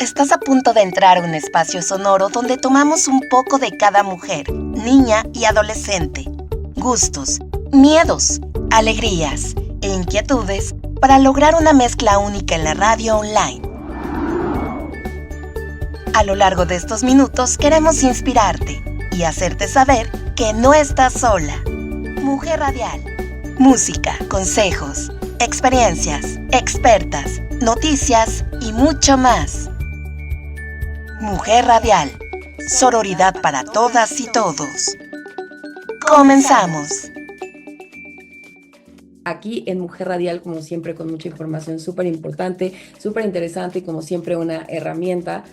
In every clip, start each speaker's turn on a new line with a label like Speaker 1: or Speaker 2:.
Speaker 1: Estás a punto de entrar a un espacio sonoro donde tomamos un poco de cada mujer, niña y adolescente. Gustos, miedos, alegrías e inquietudes para lograr una mezcla única en la radio online. A lo largo de estos minutos queremos inspirarte y hacerte saber que no estás sola. Mujer Radial. Música, consejos, experiencias, expertas, noticias y mucho más. Mujer Radial. Sororidad para todas y todos. Comenzamos.
Speaker 2: Aquí en Mujer Radial, como siempre, con mucha información súper importante, súper interesante y como siempre una herramienta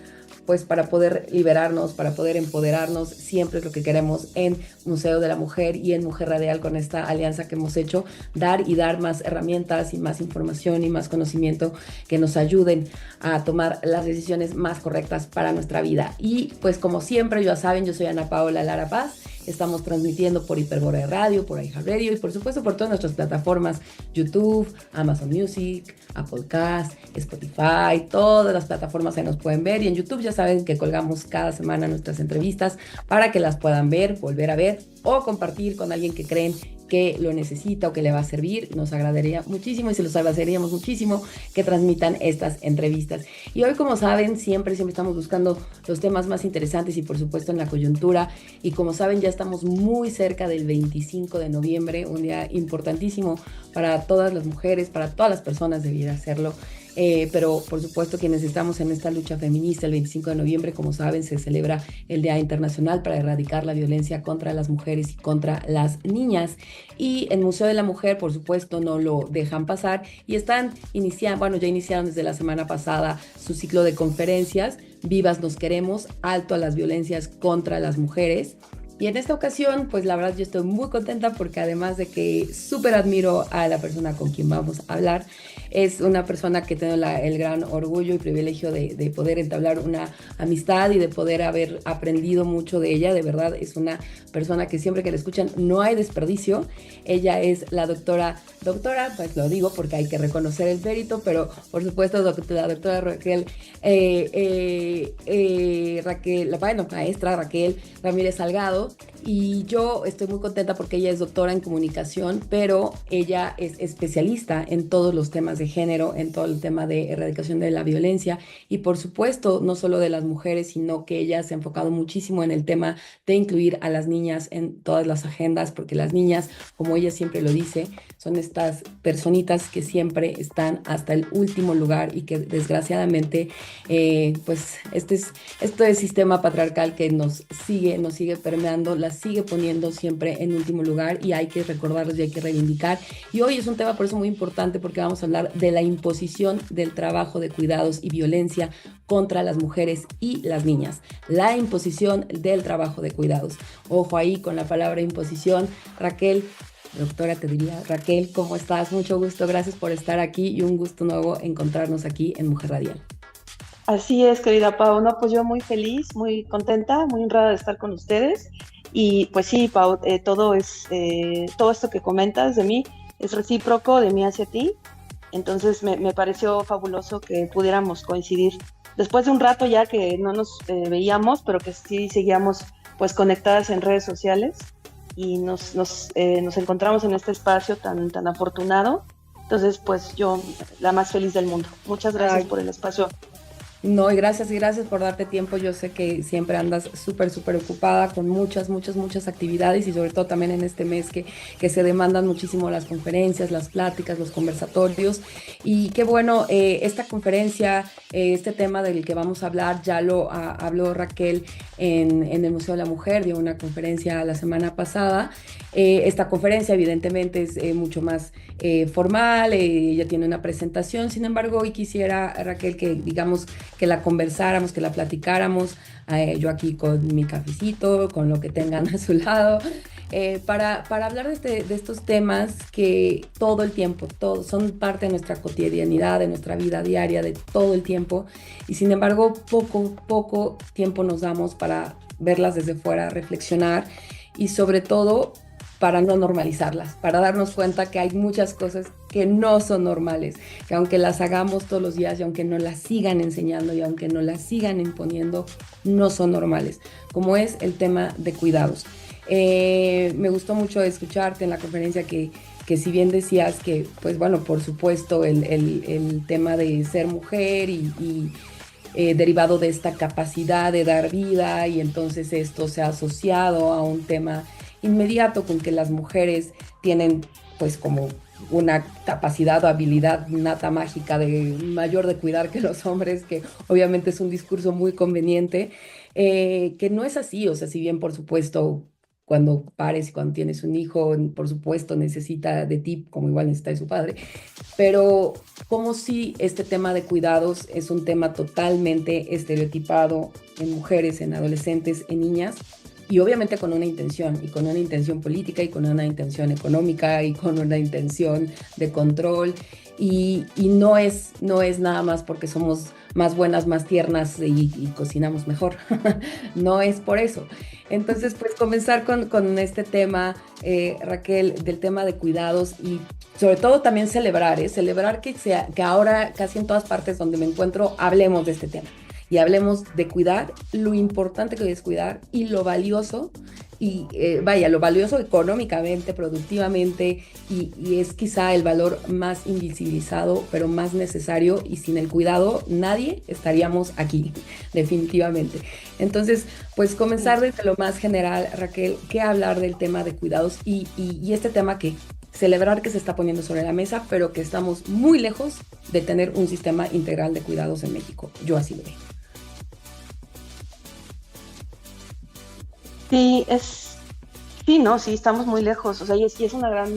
Speaker 2: pues para poder liberarnos, para poder empoderarnos, siempre es lo que queremos en Museo de la Mujer y en Mujer Radial con esta alianza que hemos hecho, dar más herramientas y más información y más conocimiento que nos ayuden a tomar las decisiones más correctas para nuestra vida. Y pues como siempre, ya saben, yo soy Ana Paola Lara Paz. Estamos transmitiendo por Hiperbórea Radio, por iHeartRadio y por supuesto por todas nuestras plataformas, YouTube, Amazon Music, Apple Cast, Spotify, todas las plataformas ahí nos pueden ver. Y en YouTube ya saben que colgamos cada semana nuestras entrevistas para que las puedan ver, volver a ver o compartir con alguien que creen que lo necesita o que le va a servir. Nos agradaría muchísimo y se los agradeceríamos muchísimo que transmitan estas entrevistas. Y hoy, como saben, siempre estamos buscando los temas más interesantes y por supuesto en la coyuntura. Y como saben, ya estamos muy cerca del 25 de noviembre, un día importantísimo para todas las mujeres, para todas las personas debiera serlo. Pero por supuesto quienes estamos en esta lucha feminista, el 25 de noviembre, como saben, se celebra el Día Internacional para erradicar la violencia contra las mujeres y contra las niñas. Y el Museo de la Mujer, por supuesto, no lo dejan pasar y están iniciando, ya iniciaron desde la semana pasada su ciclo de conferencias, Vivas nos queremos, alto a las violencias contra las mujeres. Y en esta ocasión, pues la verdad yo estoy muy contenta porque además de que súper admiro a la persona con quien vamos a hablar, es una persona que tengo el gran orgullo y privilegio de poder entablar una amistad y de poder haber aprendido mucho de ella. De verdad es una persona que siempre que la escuchan no hay desperdicio. Ella es la doctora, pues lo digo porque hay que reconocer el mérito, pero por supuesto la doctora Raquel, la maestra Raquel Ramírez Salgado. Y yo estoy muy contenta porque ella es doctora en comunicación, pero ella es especialista en todos los temas de género, en todo el tema de erradicación de la violencia y por supuesto no solo de las mujeres, sino que ella se ha enfocado muchísimo en el tema de incluir a las niñas en todas las agendas, porque las niñas, como ella siempre lo dice, son estas personitas que siempre están hasta el último lugar y que desgraciadamente pues este sistema patriarcal que nos sigue permeando, las sigue poniendo siempre en último lugar y hay que recordarlos y hay que reivindicar. Y hoy es un tema por eso muy importante porque vamos a hablar de la imposición del trabajo de cuidados y violencia contra las mujeres y las niñas. La imposición del trabajo de cuidados. Ojo ahí con la palabra imposición. Raquel, doctora, te diría, Raquel, ¿cómo estás? Mucho gusto, gracias por estar aquí y un gusto nuevo encontrarnos aquí en Mujer Radial.
Speaker 3: Así es, querida Pau, no, pues yo muy feliz, muy contenta, muy honrada de estar con ustedes. Y pues sí, Pau, todo esto que comentas de mí es recíproco de mí hacia ti. Entonces me pareció fabuloso que pudiéramos coincidir después de un rato ya que no nos veíamos, pero que sí seguíamos pues conectadas en redes sociales y nos encontramos en este espacio tan afortunado. Entonces pues yo la más feliz del mundo. Muchas gracias por el espacio.
Speaker 2: No, y gracias por darte tiempo. Yo sé que siempre andas súper ocupada con muchas actividades y sobre todo también en este mes que se demandan muchísimo las conferencias, las pláticas, los conversatorios. Y qué bueno, esta conferencia, este tema del que vamos a hablar, ya lo habló Raquel en el Museo de la Mujer, dio una conferencia la semana pasada. Esta conferencia evidentemente es mucho más formal, ella tiene una presentación, sin embargo hoy quisiera, Raquel, que digamos que la conversáramos, que la platicáramos, yo aquí con mi cafecito, con lo que tengan a su lado, para hablar de estos temas que todo el tiempo, son parte de nuestra cotidianidad, de nuestra vida diaria, de todo el tiempo, y sin embargo poco tiempo nos damos para verlas desde fuera, reflexionar y sobre todo para no normalizarlas, para darnos cuenta que hay muchas cosas que no son normales, que aunque las hagamos todos los días y aunque nos las sigan enseñando y aunque nos las sigan imponiendo, no son normales, como es el tema de cuidados. Me gustó mucho escucharte en la conferencia que si bien decías que, pues bueno, por supuesto, el tema de ser mujer y derivado de esta capacidad de dar vida y entonces esto se ha asociado a un tema inmediato con que las mujeres tienen pues como una capacidad o habilidad nata mágica de mayor de cuidar que los hombres, que obviamente es un discurso muy conveniente, que no es así, o sea, si bien por supuesto cuando pares y cuando tienes un hijo, por supuesto necesita de ti como igual necesita de su padre, pero como si este tema de cuidados es un tema totalmente estereotipado en mujeres, en adolescentes, en niñas, y obviamente con una intención, y con una intención política, y con una intención económica, y con una intención de control, y no es nada más porque somos más buenas, más tiernas y cocinamos mejor, no es por eso. Entonces, pues comenzar con este tema, Raquel, del tema de cuidados y sobre todo también celebrar que ahora casi en todas partes donde me encuentro hablemos de este tema y hablemos de cuidar, lo importante que es cuidar y lo valioso, y lo valioso económicamente, productivamente, y es quizá el valor más invisibilizado, pero más necesario, y sin el cuidado nadie estaríamos aquí, definitivamente. Entonces, pues comenzar desde lo más general, Raquel, ¿qué hablar del tema de cuidados y este tema que celebrar que se está poniendo sobre la mesa, pero que estamos muy lejos de tener un sistema integral de cuidados en México? Yo así lo veo.
Speaker 3: Sí, sí, no, sí, estamos muy lejos, o sea, y es una gran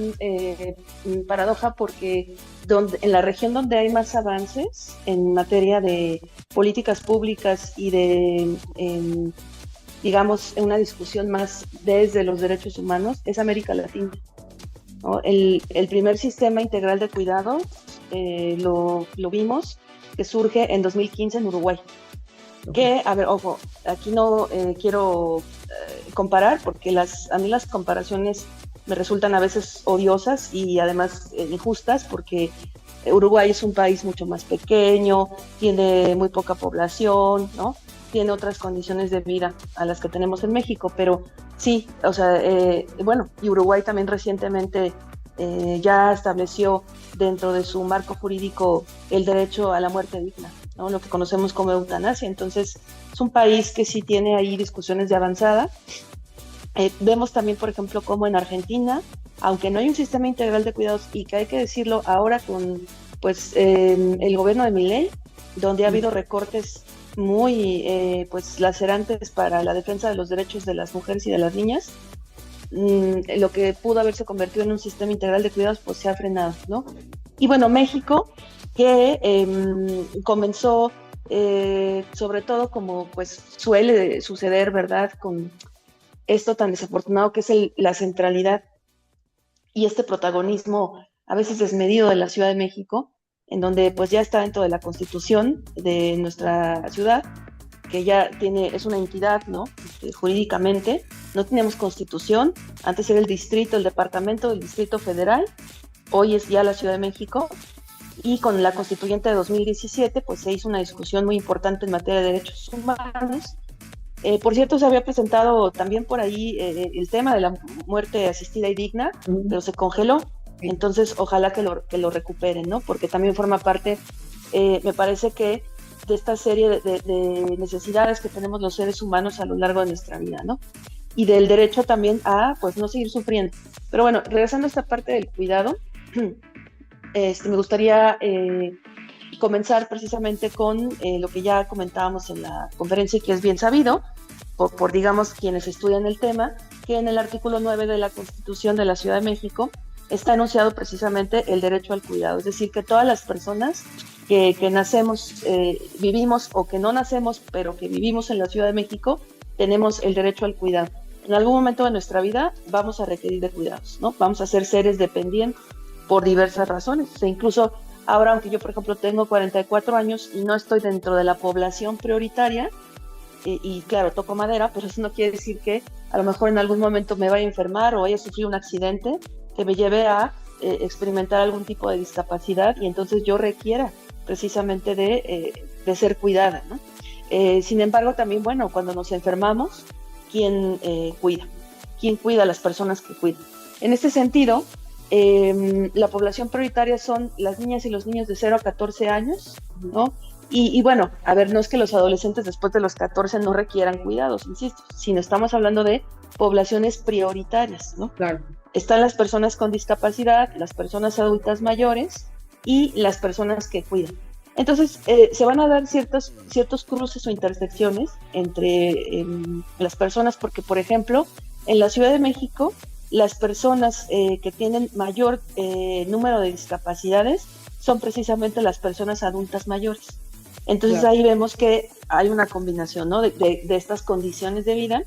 Speaker 3: paradoja porque en la región donde hay más avances en materia de políticas públicas y de, digamos, una discusión más desde los derechos humanos, es América Latina, ¿no? El primer sistema integral de cuidado lo vimos, que surge en 2015 en Uruguay. Que, a ver, ojo, aquí no quiero comparar porque a mí las comparaciones me resultan a veces odiosas y además injustas porque Uruguay es un país mucho más pequeño, tiene muy poca población, ¿no? Tiene otras condiciones de vida a las que tenemos en México, pero sí, o sea, bueno, y Uruguay también recientemente ya estableció dentro de su marco jurídico el derecho a la muerte digna, ¿no? Lo que conocemos como eutanasia. Entonces, es un país que sí tiene ahí discusiones de avanzada. Vemos también, por ejemplo, como en Argentina, aunque no hay un sistema integral de cuidados, y que hay que decirlo ahora con pues, el gobierno de Milei, donde ha habido recortes muy pues, lacerantes para la defensa de los derechos de las mujeres y de las niñas, lo que pudo haberse convertido en un sistema integral de cuidados, pues se ha frenado, ¿no? Y bueno, México, que comenzó, sobre todo como pues suele suceder, ¿verdad? Con esto tan desafortunado que es la centralidad y este protagonismo a veces desmedido de la Ciudad de México, en donde pues ya está dentro de la Constitución de nuestra ciudad, que ya es una entidad, ¿no? Jurídicamente, no tenemos constitución, antes era el distrito, el departamento del Distrito Federal, hoy es ya la Ciudad de México, y con la constituyente de 2017, pues se hizo una discusión muy importante en materia de derechos humanos. Por cierto, se había presentado también por ahí el tema de la muerte asistida y digna, pero se congeló, entonces ojalá que lo recuperen, ¿no? Porque también forma parte, me parece que de esta serie de necesidades que tenemos los seres humanos a lo largo de nuestra vida, ¿no? Y del derecho también a, pues, no seguir sufriendo. Pero bueno, regresando a esta parte del cuidado, me gustaría comenzar precisamente con lo que ya comentábamos en la conferencia y que es bien sabido por, digamos, quienes estudian el tema, que en el artículo 9 de la Constitución de la Ciudad de México está enunciado precisamente el derecho al cuidado, es decir, que todas las personas que nacemos, vivimos o que no nacemos, pero que vivimos en la Ciudad de México, tenemos el derecho al cuidado. En algún momento de nuestra vida vamos a requerir de cuidados, ¿no? Vamos a ser seres dependientes por diversas razones. O sea, incluso ahora, aunque yo, por ejemplo, tengo 44 años y no estoy dentro de la población prioritaria, y claro, toco madera, pero eso no quiere decir que a lo mejor en algún momento me vaya a enfermar o vaya a sufrir un accidente que me lleve a experimentar algún tipo de discapacidad y entonces yo requiera precisamente de ser cuidada, ¿no? Sin embargo, también, bueno, cuando nos enfermamos, ¿quién cuida? ¿Quién cuida a las personas que cuidan? En este sentido, la población prioritaria son las niñas y los niños de 0 a 14 años, ¿no? Y bueno, a ver, no es que los adolescentes después de los 14 no requieran cuidados, insisto, sino estamos hablando de poblaciones prioritarias, ¿no?
Speaker 2: Claro.
Speaker 3: Están las personas con discapacidad, las personas adultas mayores y las personas que cuidan. Entonces, se van a dar ciertos cruces o intersecciones entre las personas, porque, por ejemplo, en la Ciudad de México, las personas que tienen mayor número de discapacidades son precisamente las personas adultas mayores. Entonces, claro, ahí vemos que hay una combinación, ¿no? de estas condiciones de vida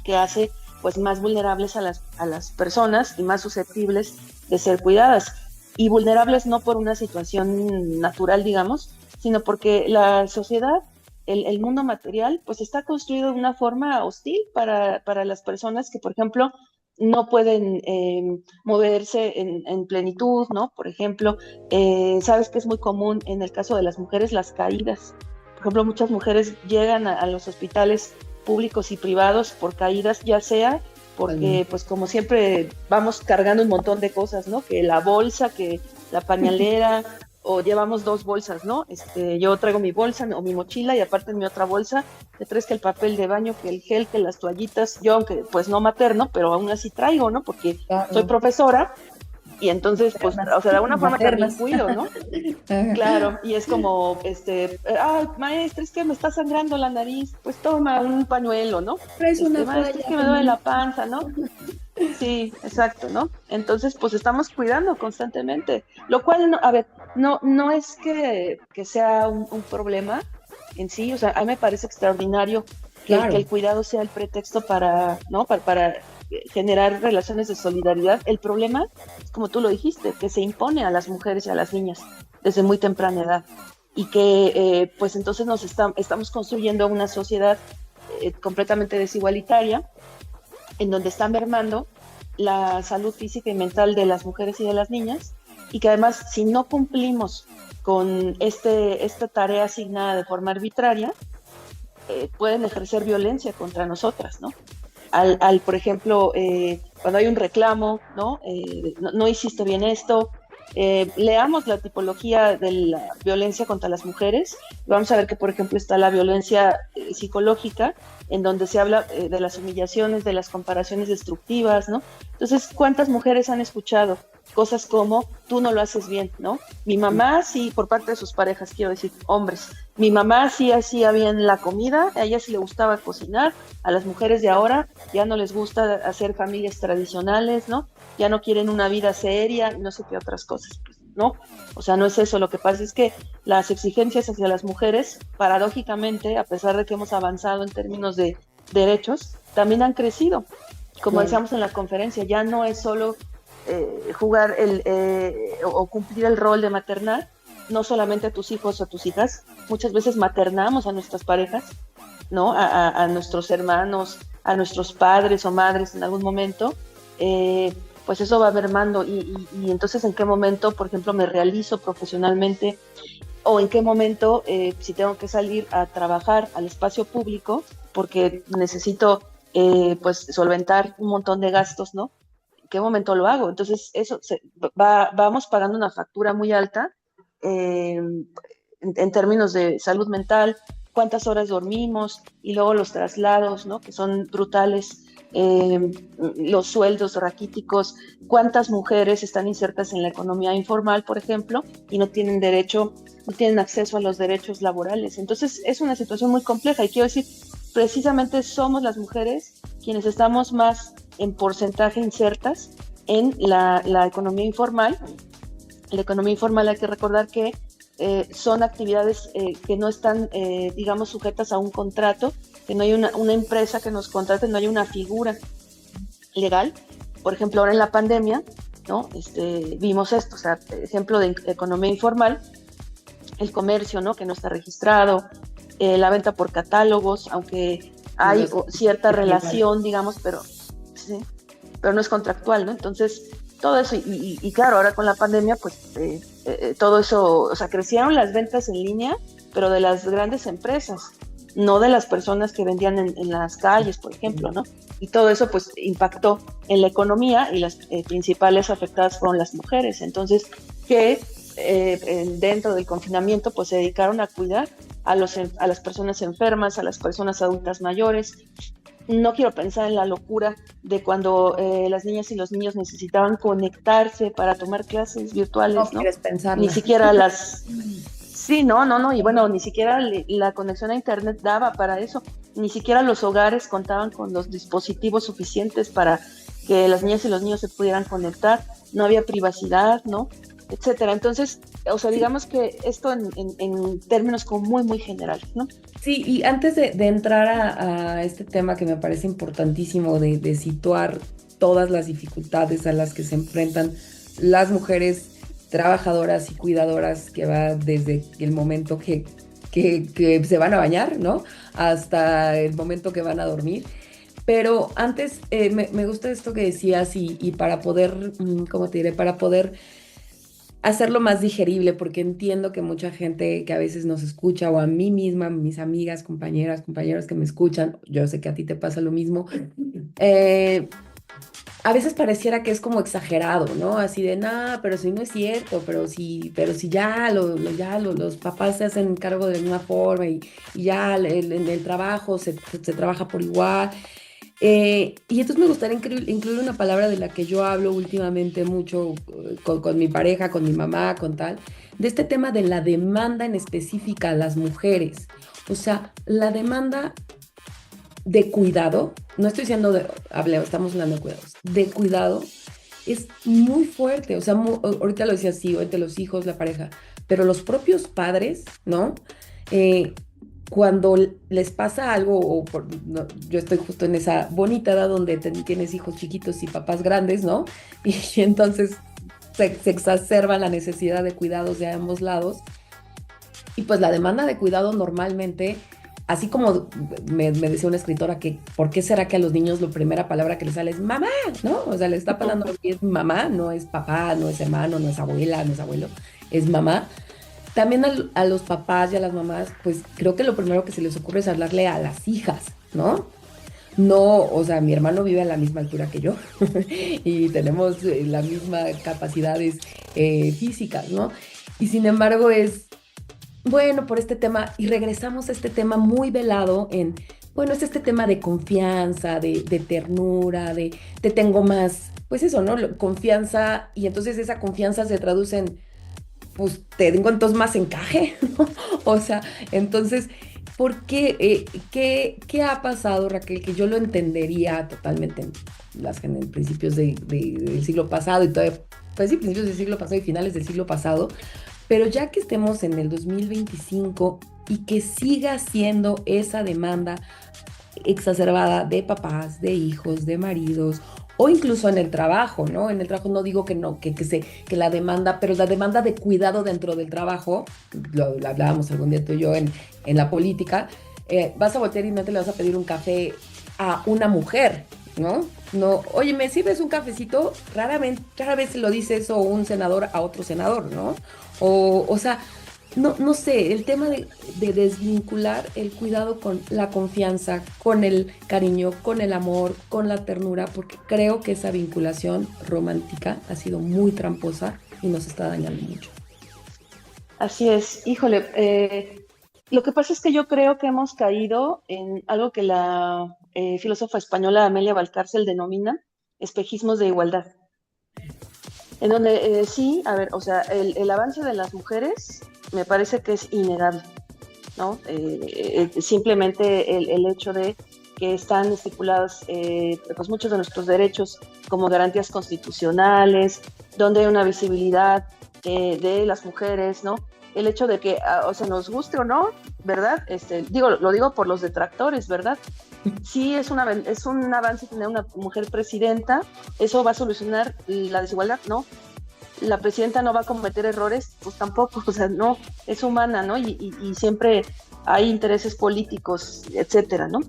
Speaker 3: que hace pues más vulnerables a las personas y más susceptibles de ser cuidadas. Y vulnerables no por una situación natural, digamos, sino porque la sociedad, el mundo material, pues está construido de una forma hostil para las personas que, por ejemplo, no pueden moverse en plenitud, ¿no? Por ejemplo, sabes que es muy común en el caso de las mujeres las caídas. Por ejemplo, muchas mujeres llegan a los hospitales públicos y privados por caídas, ya sea porque, pues como siempre, vamos cargando un montón de cosas, ¿no? Que la bolsa, que la pañalera, o llevamos 2 bolsas, ¿no? Yo traigo mi bolsa o mi mochila y aparte en mi otra bolsa te traes que el papel de baño, que el gel, que las toallitas, yo aunque pues no materno, pero aún así traigo, ¿no? Porque soy profesora y entonces, pues, o sea, de alguna forma también cuido, ¿no? Claro, y es como, ay, maestra, es que me está sangrando la nariz, pues toma un pañuelo, ¿no? Maestra, es que me duele la panza, ¿no? Sí, exacto, ¿no? Entonces, pues estamos cuidando constantemente, lo cual, no, a ver, no es que sea un problema en sí, o sea, a mí me parece extraordinario que el cuidado sea el pretexto para, ¿no? Para generar relaciones de solidaridad. El problema, como tú lo dijiste, que se impone a las mujeres y a las niñas desde muy temprana edad y que, pues entonces estamos construyendo una sociedad completamente desigualitaria, en donde está mermando la salud física y mental de las mujeres y de las niñas, y que además, si no cumplimos con esta tarea asignada de forma arbitraria, pueden ejercer violencia contra nosotras, ¿no? Por ejemplo, cuando hay un reclamo, ¿no? No hiciste bien esto. Leamos la tipología de la violencia contra las mujeres. Vamos a ver que, por ejemplo, está la violencia psicológica, en donde se habla de las humillaciones, de las comparaciones destructivas, ¿no? Entonces, ¿cuántas mujeres han escuchado cosas como, tú no lo haces bien, ¿no? Mi mamá sí, por parte de sus parejas, quiero decir, hombres, mi mamá sí hacía bien la comida, a ella sí le gustaba cocinar, a las mujeres de ahora ya no les gusta hacer familias tradicionales, ¿no? Ya no quieren una vida seria, no sé qué otras cosas, ¿no? O sea, no es eso, lo que pasa es que las exigencias hacia las mujeres, paradójicamente, a pesar de que hemos avanzado en términos de derechos, también han crecido. Como decíamos en la conferencia, ya no es solo jugar o cumplir el rol de maternar, no solamente a tus hijos o a tus hijas, muchas veces maternamos a nuestras parejas, ¿no? A nuestros hermanos, a nuestros padres o madres en algún momento, pues eso va mermando y entonces en qué momento, por ejemplo, me realizo profesionalmente o en qué momento, si tengo que salir a trabajar al espacio público porque necesito pues solventar un montón de gastos, ¿no? ¿En qué momento lo hago? Entonces eso vamos pagando una factura muy alta en términos de salud mental, cuántas horas dormimos y luego los traslados, ¿no? Que son brutales, los sueldos raquíticos, cuántas mujeres están insertas en la economía informal, por ejemplo, y no tienen acceso a los derechos laborales. Entonces es una situación muy compleja y quiero decir, precisamente somos las mujeres quienes estamos más en porcentaje insertas en la economía informal. La economía informal hay que recordar que son actividades que no están, digamos, sujetas a un contrato, que no hay una empresa que nos contrate, no hay una figura legal. Por ejemplo, ahora en la pandemia, ¿no? Vimos esto, o sea, ejemplo de economía informal, el comercio, ¿no? Que no está registrado, la venta por catálogos, aunque hay cierta relación, digamos, pero no es contractual, ¿no? Entonces, todo eso. Y claro, ahora con la pandemia, pues todo eso, o sea, crecieron las ventas en línea, pero de las grandes empresas, no de las personas que vendían en las calles, por ejemplo, ¿no? Y todo eso pues impactó en la economía y las principales afectadas fueron las mujeres. Entonces, que dentro del confinamiento pues se dedicaron a cuidar a las personas enfermas, a las personas adultas mayores. No quiero pensar en la locura de cuando las niñas y los niños necesitaban conectarse para tomar clases virtuales, ¿no?
Speaker 2: quieres pensarla.
Speaker 3: Ni siquiera las... Sí, no, y bueno, ni siquiera la conexión a internet daba para eso, ni siquiera los hogares contaban con los dispositivos suficientes para que las niñas y los niños se pudieran conectar, no había privacidad, ¿no? Etcétera. Entonces, o sea, digamos que esto en términos como muy, muy generales, ¿no?
Speaker 2: Sí, y antes de entrar a este tema que me parece importantísimo de situar todas las dificultades a las que se enfrentan las mujeres trabajadoras y cuidadoras, que va desde el momento que se van a bañar, ¿no? Hasta el momento que van a dormir. Pero antes me gusta esto que decías y para poder, ¿cómo te diré? Para poder hacerlo más digerible, porque entiendo que mucha gente que a veces nos escucha, o a mí misma, mis amigas, compañeros que me escuchan, yo sé que a ti te pasa lo mismo, a veces pareciera que es como exagerado, ¿no? Así de, nada, pero si no es cierto, pero si ya, los papás se hacen cargo de una forma y ya en el trabajo se trabaja por igual. Y entonces me gustaría incluir una palabra de la que yo hablo últimamente mucho con mi pareja, con mi mamá, con tal, de este tema de la demanda en específica a las mujeres. O sea, la demanda de cuidado, no estoy diciendo estamos hablando de cuidados, de cuidado es muy fuerte. O sea, ahorita lo decía así, ahorita los hijos, la pareja, pero los propios padres, ¿no? Cuando les pasa algo, no, yo estoy justo en esa bonita edad donde tienes hijos chiquitos y papás grandes, ¿no? Y entonces se exacerba la necesidad de cuidados de ambos lados. Y pues la demanda de cuidado normalmente, así como me decía una escritora que ¿por qué será que a los niños la primera palabra que les sale es mamá? ¿No? O sea, le está pasando que es mamá, no es papá, no es hermano, no es abuela, no es abuelo, es mamá. También a los papás y a las mamás, pues creo que lo primero que se les ocurre es hablarle a las hijas, ¿no? No, o sea, mi hermano vive a la misma altura que yo y tenemos las mismas capacidades físicas, ¿no? Y sin embargo es, bueno, por este tema, y regresamos a este tema muy velado en, bueno, es este tema de confianza, de ternura, de te tengo más, pues eso, ¿no? Confianza, y entonces esa confianza se traduce en, pues te tengo entonces más encaje, ¿no? O sea, entonces, ¿por qué? ¿Qué ha pasado, Raquel? Que yo lo entendería totalmente en principios del siglo pasado y todavía, pues sí, principios del siglo pasado y finales del siglo pasado, pero ya que estemos en el 2025 y que siga siendo esa demanda exacerbada de papás, de hijos, de maridos, o incluso en el trabajo, ¿no? En el trabajo no digo que no, que la demanda, pero la demanda de cuidado dentro del trabajo, lo hablábamos algún día tú y yo en la política, vas a voltear y no te le vas a pedir un café a una mujer, ¿no? No, oye, ¿me sirves un cafecito? Rara vez lo dice eso un senador a otro senador, ¿no? O sea, no sé, el tema de desvincular el cuidado con la confianza, con el cariño, con el amor, con la ternura, porque creo que esa vinculación romántica ha sido muy tramposa y nos está dañando mucho.
Speaker 3: Así es, híjole, lo que pasa es que yo creo que hemos caído en algo que la filósofa española Amelia Valcárcel denomina espejismos de igualdad. En donde sí, a ver, o sea, el avance de las mujeres me parece que es innegable, ¿no? Simplemente el hecho de que están estipulados pues muchos de nuestros derechos como garantías constitucionales, donde hay una visibilidad de las mujeres, ¿no? El hecho de que, o sea, nos guste o no, ¿verdad? Lo digo por los detractores, ¿verdad? Sí, es un avance tener una mujer presidenta, eso va a solucionar la desigualdad, ¿no? La presidenta no va a cometer errores, pues tampoco, o sea, no, es humana, ¿no? Y siempre hay intereses políticos, etcétera, ¿no?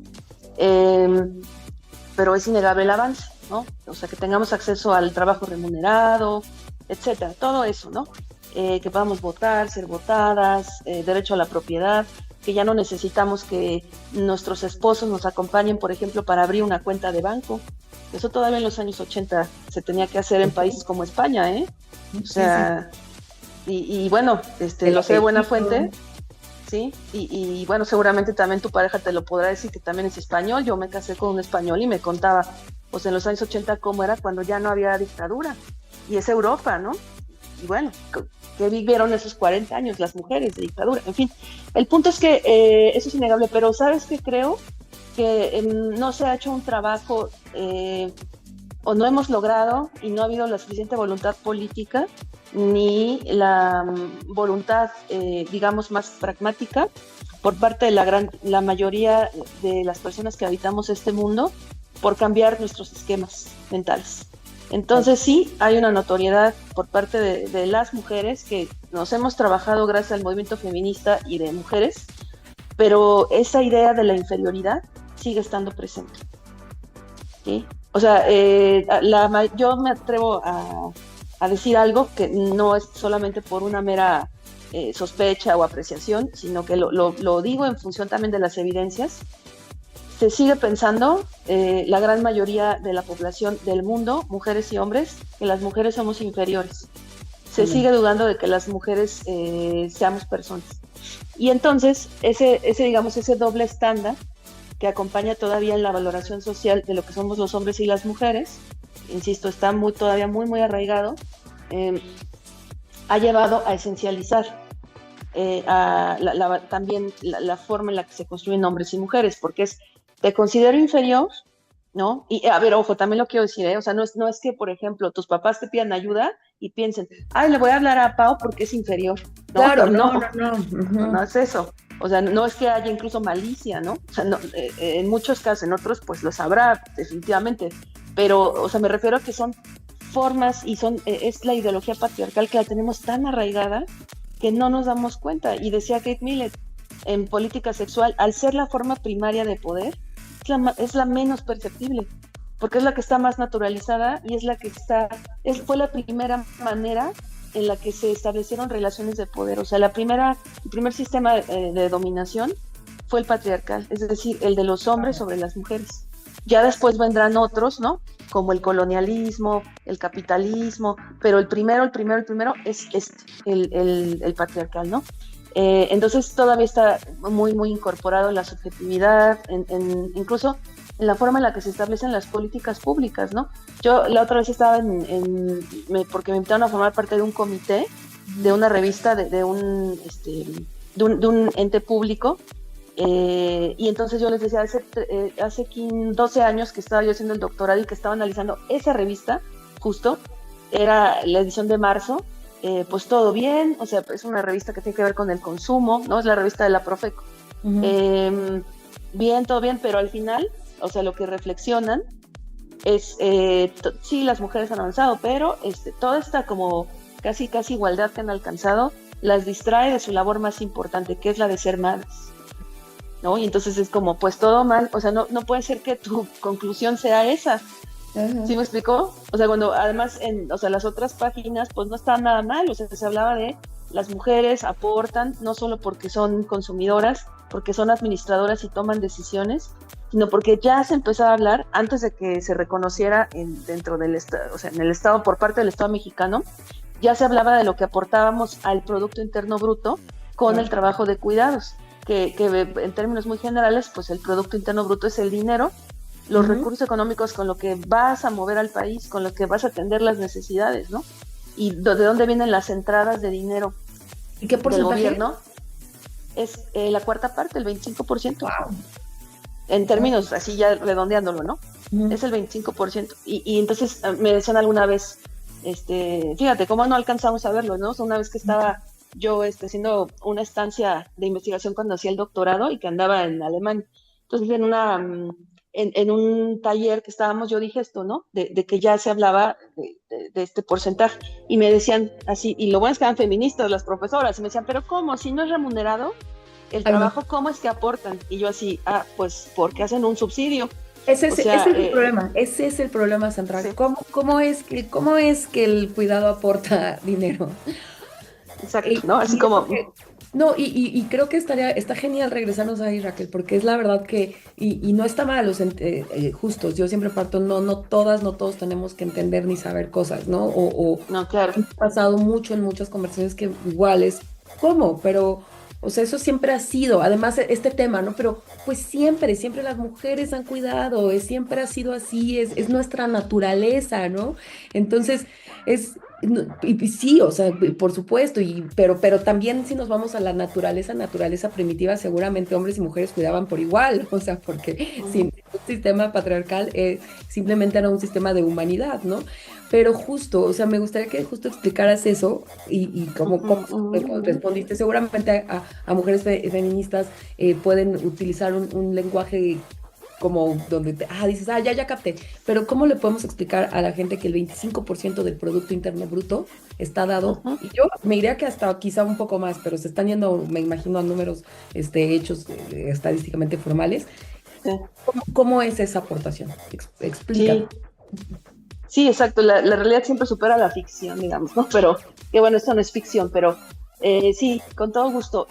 Speaker 3: Pero es innegable el avance. ¿no? O sea, que tengamos acceso al trabajo remunerado, etcétera, todo eso, ¿no? Que podamos votar, ser votadas, derecho a la propiedad, que ya no necesitamos que nuestros esposos nos acompañen, por ejemplo, para abrir una cuenta de banco. Eso todavía en los años 80 se tenía que hacer en países como España, ¿eh? O sea, y bueno, lo sé de buena fuente, ¿sí? Y bueno, seguramente también tu pareja te lo podrá decir, que también es español. Yo me casé con un español y me contaba, pues en los años 80 cómo era cuando ya no había dictadura. Y es Europa, ¿no? Y bueno, que vivieron esos 40 años las mujeres de dictadura. En fin, el punto es que eso es innegable, pero ¿sabes qué creo? Que no se ha hecho un trabajo o no hemos logrado y no ha habido la suficiente voluntad política ni la voluntad, digamos, más pragmática por parte de la mayoría de las personas que habitamos este mundo por cambiar nuestros esquemas mentales. Entonces sí, hay una notoriedad por parte de las mujeres que nos hemos trabajado gracias al movimiento feminista y de mujeres, pero esa idea de la inferioridad sigue estando presente, ¿sí? O sea, yo me atrevo a decir algo que no es solamente por una mera sospecha o apreciación, sino que lo digo en función también de las evidencias. Se sigue pensando, la gran mayoría de la población del mundo, mujeres y hombres, que las mujeres somos inferiores. Se sigue dudando de que las mujeres seamos personas. Y entonces, ese doble estándar que acompaña todavía en la valoración social de lo que somos los hombres y las mujeres, insisto, está todavía muy arraigado, ha llevado a esencializar también la forma en la que se construyen hombres y mujeres, porque te considero inferior, ¿no? Y a ver, ojo, también lo quiero decir, o sea, no es que, por ejemplo, tus papás te pidan ayuda y piensen, ay, le voy a hablar a Pau porque es inferior. No,
Speaker 2: claro,
Speaker 3: no.
Speaker 2: Uh-huh.
Speaker 3: No es eso. O sea, no es que haya incluso malicia, ¿no? O sea, no, en muchos casos, en otros, pues lo sabrá, definitivamente. Pero, o sea, me refiero a que son formas y es la ideología patriarcal que la tenemos tan arraigada que no nos damos cuenta. Y decía Kate Millett, en política sexual, al ser la forma primaria de poder, es la menos perceptible, porque es la que está más naturalizada y es la que fue la primera manera en la que se establecieron relaciones de poder. O sea, el primer sistema de dominación fue el patriarcal, es decir, el de los hombres sobre las mujeres. Ya después vendrán otros, ¿no? Como el colonialismo, el capitalismo, pero el primero es el patriarcal, ¿no? Entonces todavía está muy incorporado en la subjetividad, incluso en la forma en la que se establecen las políticas públicas, ¿no? Yo la otra vez estaba porque me invitaron a formar parte de un comité, de una revista, de un ente público, y entonces yo les decía, hace 12 años que estaba yo haciendo el doctorado y que estaba analizando esa revista, justo, era la edición de marzo, pues todo bien, o sea, es una revista que tiene que ver con el consumo, ¿no? Es la revista de la Profeco. Uh-huh. Bien, todo bien, pero al final, o sea, lo que reflexionan es, sí, las mujeres han avanzado, pero toda esta como casi igualdad que han alcanzado las distrae de su labor más importante, que es la de ser madres, ¿no? Y entonces es como, pues todo mal, o sea, no puede ser que tu conclusión sea esa. Uh-huh. ¿Sí me explicó? O sea, cuando además las otras páginas pues no estaban nada mal, o sea, se hablaba de las mujeres aportan no solo porque son consumidoras, porque son administradoras y toman decisiones, sino porque ya se empezaba a hablar antes de que se reconociera dentro del Estado, o sea, en el Estado, por parte del Estado mexicano, ya se hablaba de lo que aportábamos al Producto Interno Bruto con el trabajo de cuidados, que en términos muy generales, pues el Producto Interno Bruto es el dinero, los uh-huh. recursos económicos con lo que vas a mover al país, con lo que vas a atender las necesidades, ¿no? Y de dónde vienen las entradas de dinero.
Speaker 2: ¿Y qué porcentaje?
Speaker 3: Del gobierno. Es la cuarta parte, el 25%. Wow. En términos así ya redondeándolo, ¿no? Uh-huh. Es el 25%. Y entonces me decían alguna vez, fíjate, cómo no alcanzamos a verlo, ¿no? O sea, una vez que estaba yo haciendo una estancia de investigación cuando hacía el doctorado y que andaba en Alemania. Entonces en un taller que estábamos, yo dije esto, ¿no? De que ya se hablaba de este porcentaje. Y me decían así, y lo bueno es que eran feministas las profesoras, y me decían, pero ¿cómo? Si no es remunerado el trabajo, ¿cómo es que aportan? Y yo así, pues porque hacen un subsidio. O sea,
Speaker 2: ese es el problema, ese es el problema central.
Speaker 3: sí,
Speaker 2: Cómo es que el cuidado aporta dinero?
Speaker 3: exacto, ¿no? Así
Speaker 2: Y eso
Speaker 3: como,
Speaker 2: que, no, y creo que está genial regresarnos ahí, Raquel, porque es la verdad que, y no está mal, o sea, justos, yo siempre parto, no todas, no todos tenemos que entender ni saber cosas, ¿no?
Speaker 3: no, claro.
Speaker 2: He pasado mucho en muchas conversaciones que igual es, ¿cómo? Pero, o sea, eso siempre ha sido, además este tema, ¿no? Pero pues siempre las mujeres han cuidado, siempre ha sido así, es nuestra naturaleza, ¿no? Entonces, es, y sí, o sea, por supuesto, pero también si nos vamos a la naturaleza primitiva, seguramente hombres y mujeres cuidaban por igual, o sea, porque sin
Speaker 3: Ujú,
Speaker 2: un sistema patriarcal simplemente era un sistema de humanidad, ¿no? Pero justo, o sea, me gustaría que justo explicaras eso y cómo
Speaker 3: ujú, ujú, ujú.
Speaker 2: respondiste. Seguramente a mujeres feministas pueden utilizar un lenguaje como donde dices, ya capté, pero ¿cómo le podemos explicar a la gente que el 25% del Producto Interno Bruto está dado?
Speaker 3: Ujú,
Speaker 2: Y yo me diría que hasta quizá un poco más, pero se están yendo, me imagino, a números hechos estadísticamente formales.
Speaker 3: sí,
Speaker 2: ¿Cómo es esa aportación? Explica.
Speaker 3: sí, sí, exacto. La realidad siempre supera la ficción, digamos, ¿no? Pero, que bueno, esto no es ficción, pero sí, con todo gusto.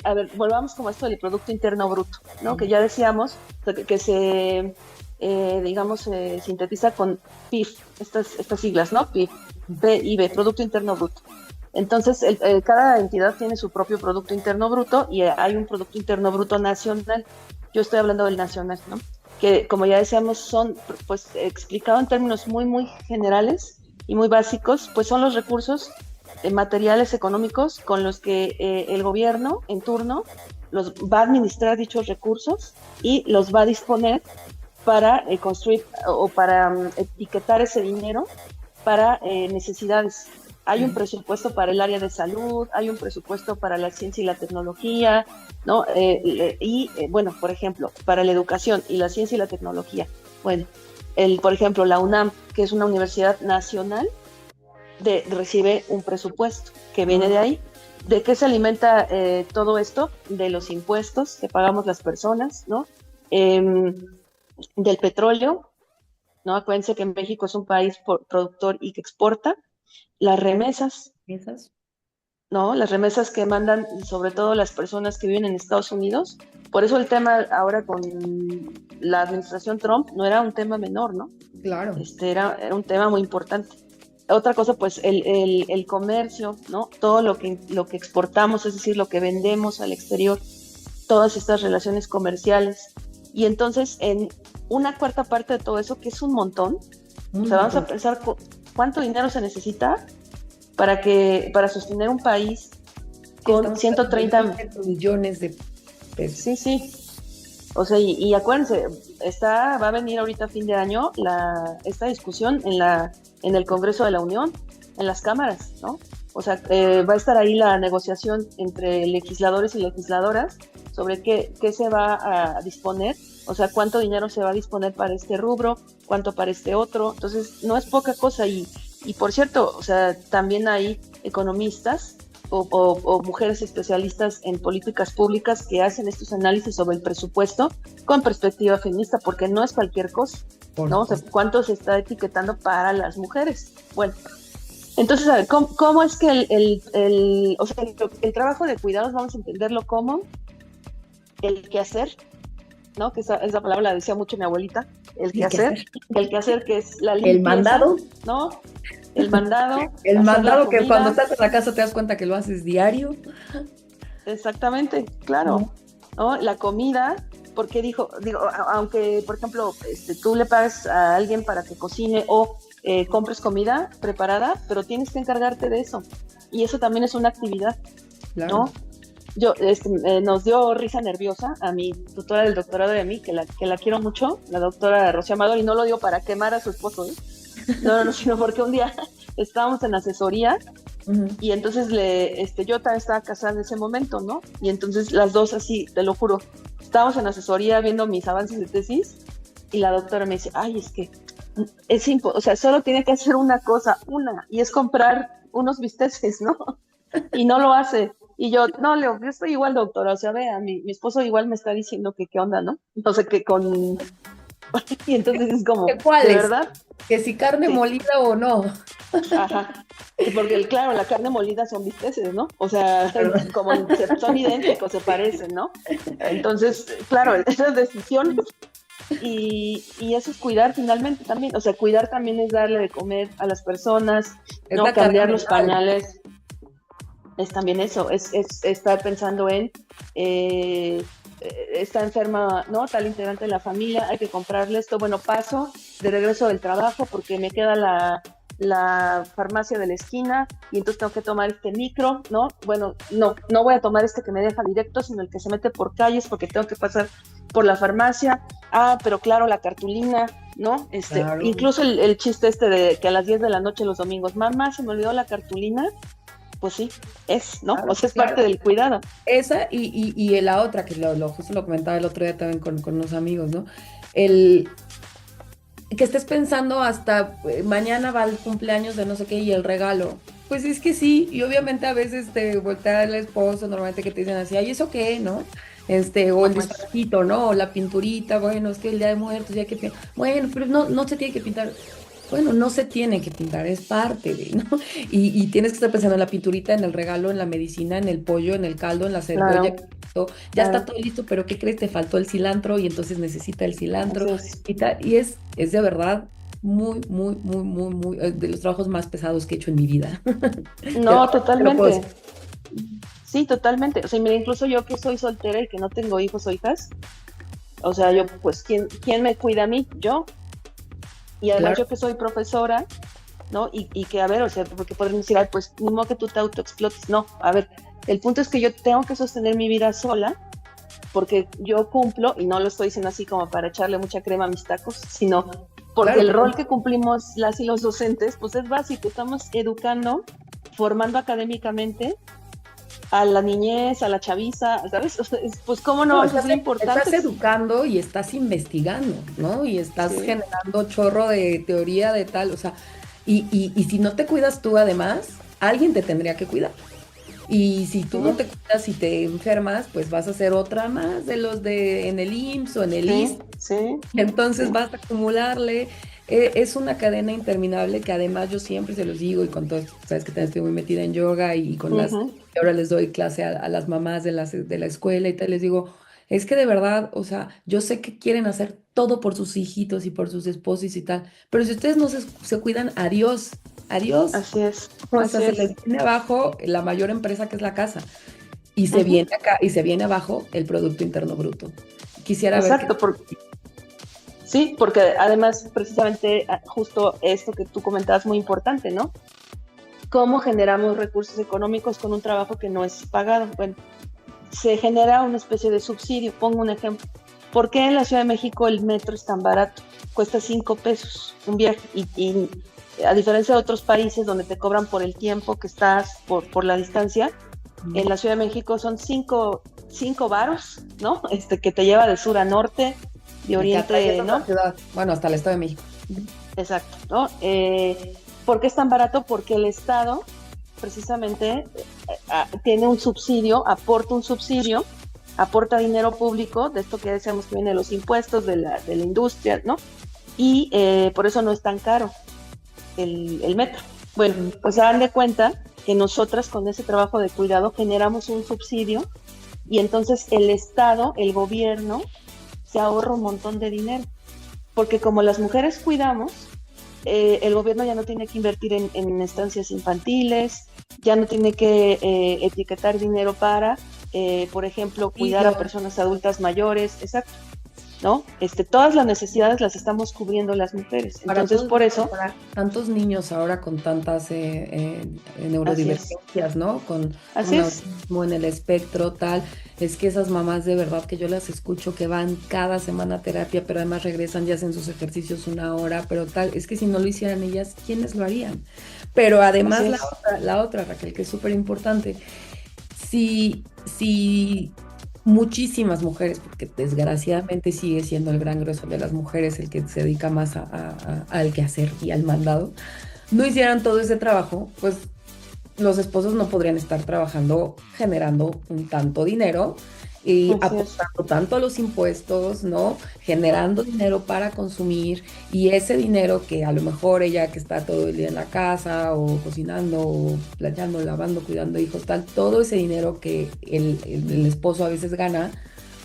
Speaker 3: A ver, volvamos como a esto del Producto Interno Bruto, ¿no? Que ya decíamos que se, digamos, sintetiza con PIB, estas siglas, ¿no? PIB, PIB, Producto Interno Bruto. Entonces, cada entidad tiene su propio Producto Interno Bruto y hay un Producto Interno Bruto nacional. Yo estoy hablando del nacional, ¿no? Que como ya decíamos, son, pues explicado en términos muy generales y muy básicos, pues son los recursos materiales económicos con los que el gobierno en turno los va a administrar dichos recursos y los va a disponer para construir o para etiquetar ese dinero para necesidades. Hay un presupuesto para el área de salud, hay un presupuesto para la ciencia y la tecnología, ¿no? Bueno, por ejemplo, para la educación y la ciencia y la tecnología. Bueno, por ejemplo, la UNAM, que es una universidad nacional, recibe un presupuesto que viene de ahí. ¿De qué se alimenta todo esto? De los impuestos que pagamos las personas, ¿no? Del petróleo, ¿no? Acuérdense que México es un país productor y que exporta. Las remesas,
Speaker 2: ¿Esas?
Speaker 3: ¿no? Las remesas que mandan sobre todo las personas que viven en Estados Unidos. Por eso el tema ahora con la administración Trump no era un tema menor, ¿no?
Speaker 2: Claro.
Speaker 3: Era un tema muy importante. Otra cosa, pues el comercio, ¿no? Todo lo que exportamos, es decir, lo que vendemos al exterior, todas estas relaciones comerciales. Y entonces, en una cuarta parte de todo eso, que es un montón, o
Speaker 2: Un
Speaker 3: sea, vamos a
Speaker 2: montón.
Speaker 3: pensar cuánto dinero se necesita para sostener un país con
Speaker 2: Estamos hablando de
Speaker 3: 130.
Speaker 2: miles de millones de
Speaker 3: Sí,
Speaker 2: pesos.
Speaker 3: sí. O sea, y acuérdense, va a venir ahorita a fin de año esta discusión en el Congreso de la Unión, en las cámaras, ¿no? O sea, va a estar ahí la negociación entre legisladores y legisladoras sobre qué se va a disponer, o sea, cuánto dinero se va a disponer para este rubro, cuánto para este otro. Entonces, no es poca cosa. Y por cierto, o sea, también hay economistas o mujeres especialistas en políticas públicas que hacen estos análisis sobre el presupuesto con perspectiva feminista, porque no es cualquier cosa,
Speaker 2: Por
Speaker 3: ¿no? O sea,
Speaker 2: supuesto.
Speaker 3: ¿cuánto se está etiquetando para las mujeres? Bueno, entonces, a ver, ¿cómo es que o sea, el trabajo de cuidados vamos a entenderlo como el quehacer, ¿no? Que esa palabra la decía mucho mi abuelita,
Speaker 2: ¿Y qué hacer?
Speaker 3: el quehacer que es la
Speaker 2: El
Speaker 3: limpieza,
Speaker 2: mandado.
Speaker 3: ¿no? El mandado,
Speaker 2: El
Speaker 3: hacer la
Speaker 2: mandado que cuando
Speaker 3: comida.
Speaker 2: estás en la casa te das cuenta que lo haces diario.
Speaker 3: Exactamente, claro,
Speaker 2: ¿No?
Speaker 3: ¿no? La comida, porque digo, aunque, por ejemplo, tú le pagas a alguien para que cocine o compres comida preparada, pero tienes que encargarte de eso. Y eso también es una actividad,
Speaker 2: Claro.
Speaker 3: ¿no? Nos dio risa nerviosa a mi tutora del doctorado y a mí, que la quiero mucho, la doctora Rocío Amador, y no lo dio para quemar a su esposo, ¿eh? No, sino porque un día estábamos en asesoría
Speaker 2: Ujú.
Speaker 3: y entonces yo también estaba casada en ese momento, ¿no? Y entonces las dos así, te lo juro, estábamos en asesoría viendo mis avances de tesis y la doctora me dice, ay, es que o sea, solo tiene que hacer una cosa, y es comprar unos bisteces, ¿no? Y no lo hace. Y yo, no, Leo, yo estoy igual, doctora, o sea, vea, mi esposo igual me está diciendo que qué onda, ¿no? Entonces, que Y entonces es como,
Speaker 2: ¿Cuál
Speaker 3: ¿de
Speaker 2: es?
Speaker 3: verdad?
Speaker 2: Que si carne
Speaker 3: Sí.
Speaker 2: molida o no.
Speaker 3: Ajá. Y porque, claro, la carne molida son bisteces, ¿no? O sea, como son idénticos, se parecen, ¿no? Entonces, claro, esas decisiones y eso es cuidar finalmente también. O sea, cuidar también es darle de comer a las personas,
Speaker 2: Es
Speaker 3: ¿no?
Speaker 2: la carga
Speaker 3: Cambiar los
Speaker 2: mental.
Speaker 3: pañales, es también eso, es estar pensando en, eh, está enferma, ¿no? Tal integrante de la familia, hay que comprarle esto. Bueno, paso de regreso del trabajo porque me queda la farmacia de la esquina y entonces tengo que tomar este micro, ¿no? Bueno, no voy a tomar este que me deja directo, sino el que se mete por calles porque tengo que pasar por la farmacia. Ah, pero claro, la cartulina, ¿no?
Speaker 2: Claro.
Speaker 3: Incluso el chiste de que a las 10 de la noche los domingos, mamá, se me olvidó la cartulina, pues sí, ¿no? O
Speaker 2: Claro,
Speaker 3: sea, es parte
Speaker 2: claro.
Speaker 3: del cuidado.
Speaker 2: Esa y la otra, que justo lo comentaba el otro día también con unos amigos, ¿no? El que estés pensando hasta mañana va el cumpleaños de no sé qué y el regalo. Pues es que sí, y obviamente a veces te voltea el esposo, normalmente que te dicen así, ay, ¿eso qué, no? O
Speaker 3: No,
Speaker 2: el
Speaker 3: pues,
Speaker 2: disfrazito, ¿no? O la pinturita, bueno, es que el Día de Muertos, ya que bueno, pero no se tiene que pintar. Bueno, no se tiene que pintar, es parte de, ¿no? Y tienes que estar pensando en la pinturita, en el regalo, en la medicina, en el pollo, en el caldo, en la cebolla.
Speaker 3: claro,
Speaker 2: Ya está
Speaker 3: claro,
Speaker 2: todo listo, pero ¿qué crees? Te faltó el cilantro y entonces necesita el cilantro
Speaker 3: así es.
Speaker 2: y tal. Y es de verdad muy, muy, muy, muy, muy, de los trabajos más pesados que he hecho en mi vida.
Speaker 3: No,
Speaker 2: Te lo puedo decir.
Speaker 3: totalmente. Sí, totalmente. O sea, mira, incluso yo que soy soltera y que no tengo hijos o hijas, o sea, yo, pues, ¿quién me cuida a mí? Yo. Y además
Speaker 2: Claro,
Speaker 3: yo que soy profesora, ¿no? Y que, a ver, o sea, porque podrían decir, ay, pues, ni modo que tú te autoexplotes. No, a ver, el punto es que yo tengo que sostener mi vida sola, porque yo cumplo, y no lo estoy diciendo así como para echarle mucha crema a mis tacos, sino porque
Speaker 2: claro,
Speaker 3: el
Speaker 2: claro.
Speaker 3: rol que cumplimos las y los docentes, pues es básico, estamos educando, formando académicamente a la niñez, a la chaviza, ¿sabes? O sea, pues cómo no
Speaker 2: No,
Speaker 3: vamos a ser
Speaker 2: estás
Speaker 3: importantes.
Speaker 2: educando y estás investigando, ¿no? Y estás
Speaker 3: Sí.
Speaker 2: generando chorro de teoría de tal, o sea, y si no te cuidas tú además, alguien te tendría que cuidar. Y si tú no
Speaker 3: Sí,
Speaker 2: te cuidas y te enfermas, pues vas a ser otra más de los de en el IMSS o en el
Speaker 3: sí,
Speaker 2: ISSSTE.
Speaker 3: sí,
Speaker 2: Entonces
Speaker 3: sí.
Speaker 2: vas a acumularle. Es una cadena interminable que además yo siempre se los digo y con todo esto, sabes que también estoy muy metida en yoga y con las,
Speaker 3: Ujú.
Speaker 2: y ahora les doy clase a las mamás de la escuela y tal, les digo, es que de verdad, o sea, yo sé que quieren hacer todo por sus hijitos y por sus esposos y tal, pero si ustedes no se cuidan, adiós, adiós.
Speaker 3: Así es,
Speaker 2: O sea,
Speaker 3: así
Speaker 2: se
Speaker 3: es.
Speaker 2: les viene abajo la mayor empresa que es la casa y se
Speaker 3: Ujú.
Speaker 2: viene acá y se viene abajo el Producto Interno Bruto. Quisiera ver que...
Speaker 3: Exacto, sí, porque además precisamente justo esto que tú comentabas muy importante, ¿no? ¿Cómo generamos recursos económicos con un trabajo que no es pagado? Bueno, se genera una especie de subsidio. Pongo un ejemplo. ¿Por qué en la Ciudad de México el metro es tan barato? Cuesta 5 pesos un viaje y a diferencia de otros países donde te cobran por el tiempo que estás, por la distancia, en la Ciudad de México son cinco varos, ¿no? Que te lleva de sur a norte, de
Speaker 2: Me que
Speaker 3: oriente,
Speaker 2: atraviesas la
Speaker 3: ¿no?
Speaker 2: ciudad, bueno, hasta el Estado de México.
Speaker 3: Exacto, ¿no? ¿Por qué es tan barato? Porque el Estado precisamente tiene un subsidio, aporta un subsidio, aporta dinero público, de esto que ya decíamos que viene de los impuestos, de la industria, ¿no? Y por eso no es tan caro el metro. Bueno, pues se dan de cuenta que nosotras con ese trabajo de cuidado generamos un subsidio y entonces el Estado, el gobierno, se ahorra un montón de dinero. Porque como las mujeres cuidamos, el gobierno ya no tiene que invertir en estancias infantiles, ya no tiene que etiquetar dinero para, por ejemplo,
Speaker 2: Y
Speaker 3: cuidar a personas adultas mayores, exacto, ¿no? Todas las necesidades las estamos cubriendo las mujeres.
Speaker 2: para
Speaker 3: Entonces,
Speaker 2: todos,
Speaker 3: por eso,
Speaker 2: para tantos niños ahora con tantas
Speaker 3: así es,
Speaker 2: neurodivergencias, ¿no? Con
Speaker 3: así es,
Speaker 2: autismo en el espectro, tal. Es que esas mamás de verdad que yo las escucho que van cada semana a terapia, pero además regresan y hacen sus ejercicios una hora, pero tal. Es que si no lo hicieran ellas, ¿quiénes lo harían? Pero
Speaker 3: así
Speaker 2: además
Speaker 3: es,
Speaker 2: la otra, Raquel, que es súper importante. Si muchísimas mujeres, porque desgraciadamente sigue siendo el gran grueso de las mujeres el que se dedica más al quehacer y al mandado, no hicieran todo ese trabajo, pues los esposos no podrían estar trabajando generando un tanto dinero y
Speaker 3: Así es.
Speaker 2: aportando tanto a los impuestos, ¿no? Generando dinero para consumir y ese dinero que a lo mejor ella que está todo el día en la casa o cocinando o planchando, lavando, cuidando hijos, tal, todo ese dinero que el esposo a veces gana,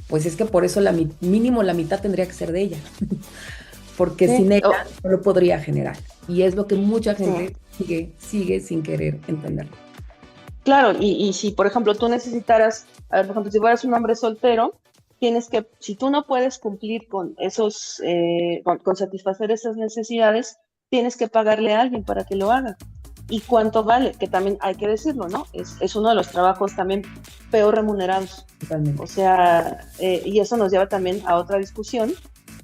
Speaker 2: pues es que por eso mínimo la mitad tendría que ser de ella, porque
Speaker 3: Sí,
Speaker 2: sin ella no lo podría generar. Y es lo que mucha
Speaker 3: sí.
Speaker 2: gente sigue sin querer entender.
Speaker 3: Claro, y si, por ejemplo, tú necesitaras, a ver, por ejemplo, si fueras un hombre soltero, tienes que, si tú no puedes cumplir con esos, con satisfacer esas necesidades, tienes que pagarle a alguien para que lo haga. ¿Y cuánto vale? Que también hay que decirlo, ¿no? Es uno de los trabajos también peor remunerados. O
Speaker 2: Totalmente.
Speaker 3: sea, y eso nos lleva también a otra discusión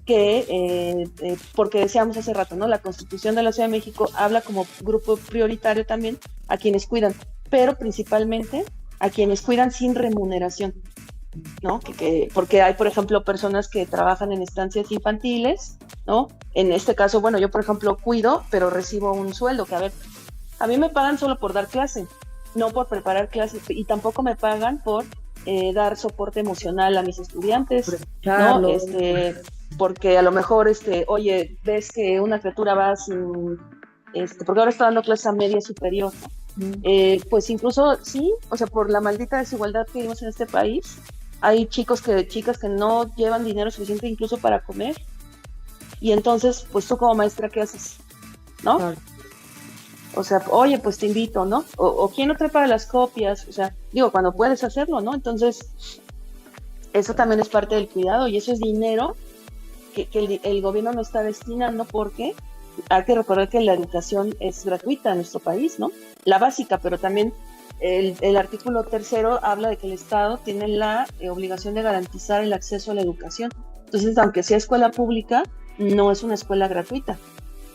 Speaker 3: que, porque decíamos hace rato, ¿no? La Constitución de la Ciudad de México habla como grupo prioritario también a quienes cuidan, pero principalmente a quienes cuidan sin remuneración, ¿no? Porque hay, por ejemplo, personas que trabajan en estancias infantiles, ¿no? En este caso, bueno, yo, por ejemplo, cuido, pero recibo un sueldo que, a ver, a mí me pagan solo por dar clase, no por preparar clases, y tampoco me pagan por dar soporte emocional a mis
Speaker 2: Por
Speaker 3: estudiantes, ¿no?
Speaker 2: escucharlo.
Speaker 3: Porque a lo mejor, oye, ves que una criatura va sin, porque ahora está dando clase a media superior, ¿no?
Speaker 2: Mm.
Speaker 3: Pues incluso sí, o sea, por la maldita desigualdad que vivimos en este país, hay chicas que no llevan dinero suficiente incluso para comer, y entonces, pues tú como maestra, ¿qué haces? ¿No?
Speaker 2: Claro.
Speaker 3: O sea, oye, pues te invito, ¿no? O quién no prepara las copias, o sea, digo, cuando puedes hacerlo, ¿no? Entonces, eso también es parte del cuidado y eso es dinero que el gobierno no está destinando porque hay que recordar que la educación es gratuita en nuestro país, ¿no? La básica, pero también el artículo tercero habla de que el Estado tiene la obligación de garantizar el acceso a la educación. Entonces, aunque sea escuela pública, no es una escuela gratuita.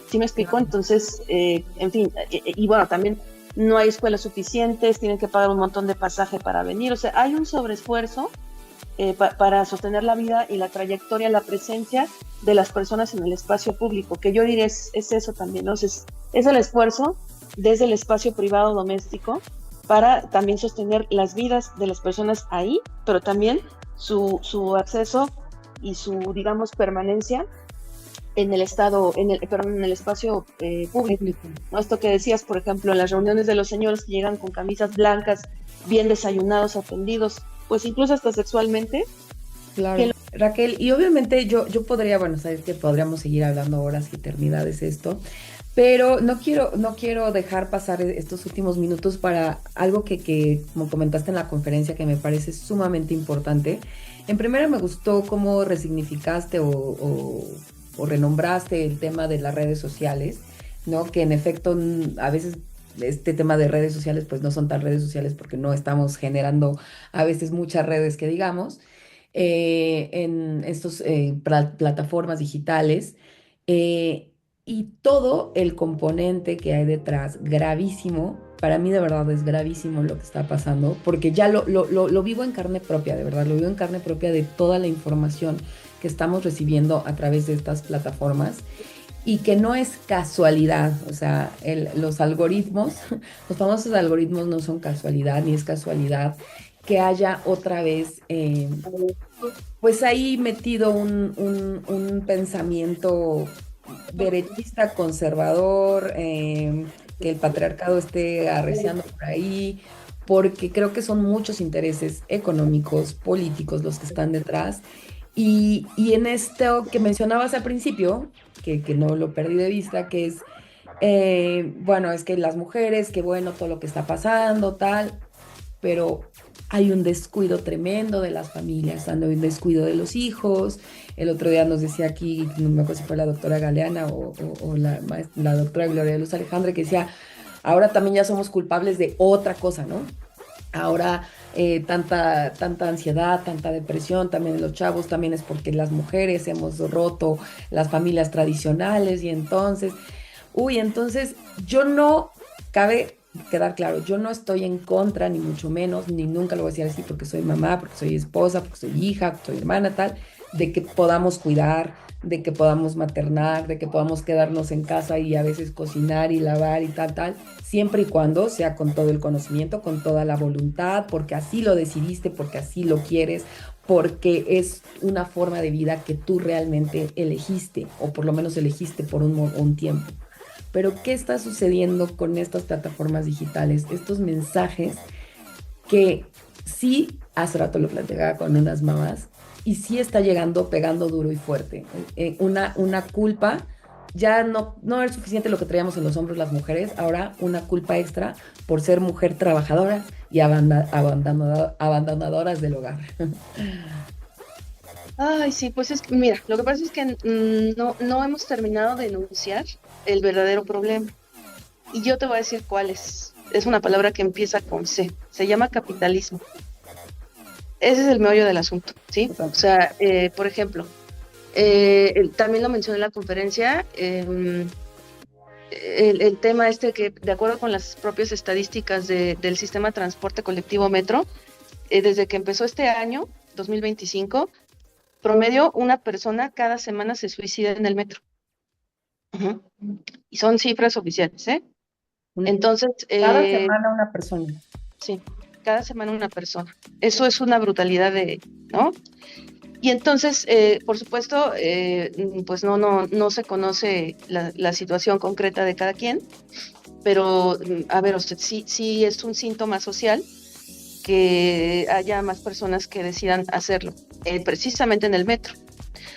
Speaker 3: ¿Sí me explico?
Speaker 2: Claro.
Speaker 3: Entonces, en fin, y bueno, también no hay escuelas suficientes, tienen que pagar un montón de pasaje para venir, o sea, hay un sobreesfuerzo para sostener la vida y la trayectoria, la presencia de las personas en el espacio público, que yo diría es eso también, ¿no? Es el esfuerzo desde el espacio privado doméstico para también sostener las vidas de las personas ahí, pero también su acceso y su, digamos, permanencia en el estado, perdón, en el espacio público,
Speaker 2: Público.
Speaker 3: ¿no? Esto que decías, por ejemplo, en las reuniones de los señores que llegan con camisas blancas, bien desayunados, atendidos, pues incluso hasta sexualmente.
Speaker 2: Claro, Raquel, y obviamente yo podría, bueno, sabes que podríamos seguir hablando horas y eternidades esto, pero no quiero dejar pasar estos últimos minutos para algo que, como comentaste en la conferencia, que me parece sumamente importante. En primera me gustó cómo resignificaste o renombraste el tema de las redes sociales, ¿no? Que en efecto a veces este tema de redes sociales pues no son tan redes sociales porque no estamos generando a veces muchas redes que digamos en estas plataformas digitales y todo el componente que hay detrás, gravísimo. Para mí de verdad es gravísimo lo que está pasando, porque ya lo vivo en carne propia, de verdad, lo vivo en carne propia de toda la información que estamos recibiendo a través de estas plataformas y que no es casualidad, o sea, los algoritmos, los famosos algoritmos no son casualidad, ni es casualidad que haya otra vez, pues ahí metido un pensamiento derechista, conservador, que el patriarcado esté arreciando por ahí, porque creo que son muchos intereses económicos, políticos los que están detrás. Y en esto que mencionabas al principio, que no lo perdí de vista, que es, bueno, es que las mujeres, que bueno, todo lo que está pasando, tal, pero hay un descuido tremendo de las familias, hay un descuido de los hijos. El otro día nos decía aquí, no me acuerdo si fue la doctora Galeana o la doctora Gloria de Luz Alejandra, que decía, ahora también ya somos culpables de otra cosa, ¿no? Ahora tanta ansiedad, tanta depresión también en los chavos, también es porque las mujeres hemos roto las familias tradicionales y entonces yo no, cabe quedar claro, yo no estoy en contra, ni mucho menos, ni nunca lo voy a decir así porque soy mamá, porque soy esposa, porque soy hija, porque soy hermana, tal, de que podamos cuidar, de que podamos maternar, de que podamos quedarnos en casa y a veces cocinar y lavar y tal, siempre y cuando sea con todo el conocimiento, con toda la voluntad, porque así lo decidiste, porque así lo quieres, porque es una forma de vida que tú realmente elegiste, o por lo menos elegiste por un tiempo. Pero ¿qué está sucediendo con estas plataformas digitales? Estos mensajes que sí, hace rato lo platicaba con unas mamás, y sí está llegando, pegando duro y fuerte. Una culpa, ya no era suficiente lo que traíamos en los hombros las mujeres, ahora una culpa extra por ser mujer trabajadora y abandonadoras del hogar.
Speaker 3: Ay, sí, pues es que, mira, lo que pasa es que no hemos terminado de enunciar el verdadero problema. Y yo te voy a decir cuál es. Es una palabra que empieza con C. Se llama capitalismo. Ese es el meollo del asunto, ¿sí? O sea, por ejemplo, también lo mencioné en la conferencia, el tema este que, de acuerdo con las propias estadísticas del sistema de transporte colectivo Metro, desde que empezó este año, 2025, promedio una persona cada semana se suicida en el metro. Ujú. Y son cifras oficiales, ¿eh? Entonces,
Speaker 2: Cada semana una persona.
Speaker 3: sí, cada semana una persona. Eso es una brutalidad ¿no? Y entonces, por supuesto, pues no se conoce la situación concreta de cada quien, pero, a ver, usted sí es un síntoma social que haya más personas que decidan hacerlo, precisamente en el metro,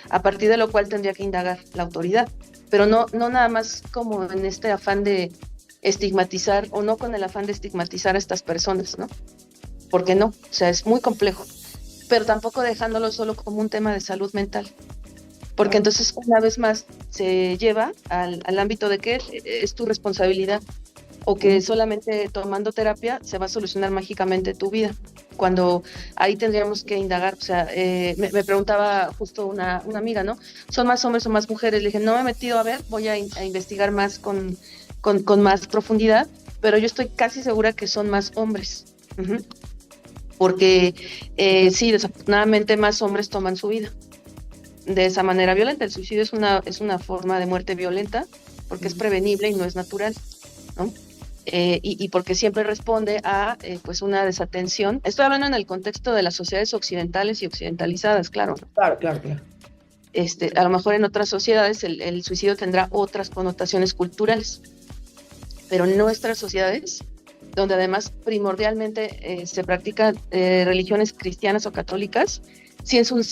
Speaker 3: a partir de lo cual tendría que indagar la autoridad, pero no nada más como en este afán de estigmatizar, o no con el afán de estigmatizar a estas personas, ¿no? Porque no, o sea, es muy complejo, pero tampoco dejándolo solo como un tema de salud mental, porque entonces una vez más se lleva al ámbito de que es tu responsabilidad, o que solamente tomando terapia se va a solucionar mágicamente tu vida, cuando ahí tendríamos que indagar. O sea, me preguntaba justo una amiga, ¿no? ¿Son más hombres o más mujeres? Le dije, no me he metido a ver, voy a investigar más con más profundidad, pero yo estoy casi segura que son más hombres. Uh-huh. Porque sí, desafortunadamente más hombres toman su vida de esa manera violenta. El suicidio es una forma de muerte violenta, porque es prevenible y no es natural, ¿no? Y porque siempre responde a pues una desatención. Estoy hablando en el contexto de las sociedades occidentales y occidentalizadas, claro, ¿no?
Speaker 2: Claro.
Speaker 3: A lo mejor en otras sociedades el suicidio tendrá otras connotaciones culturales, pero en nuestras sociedades, donde además primordialmente se practican religiones cristianas o católicas, sí es un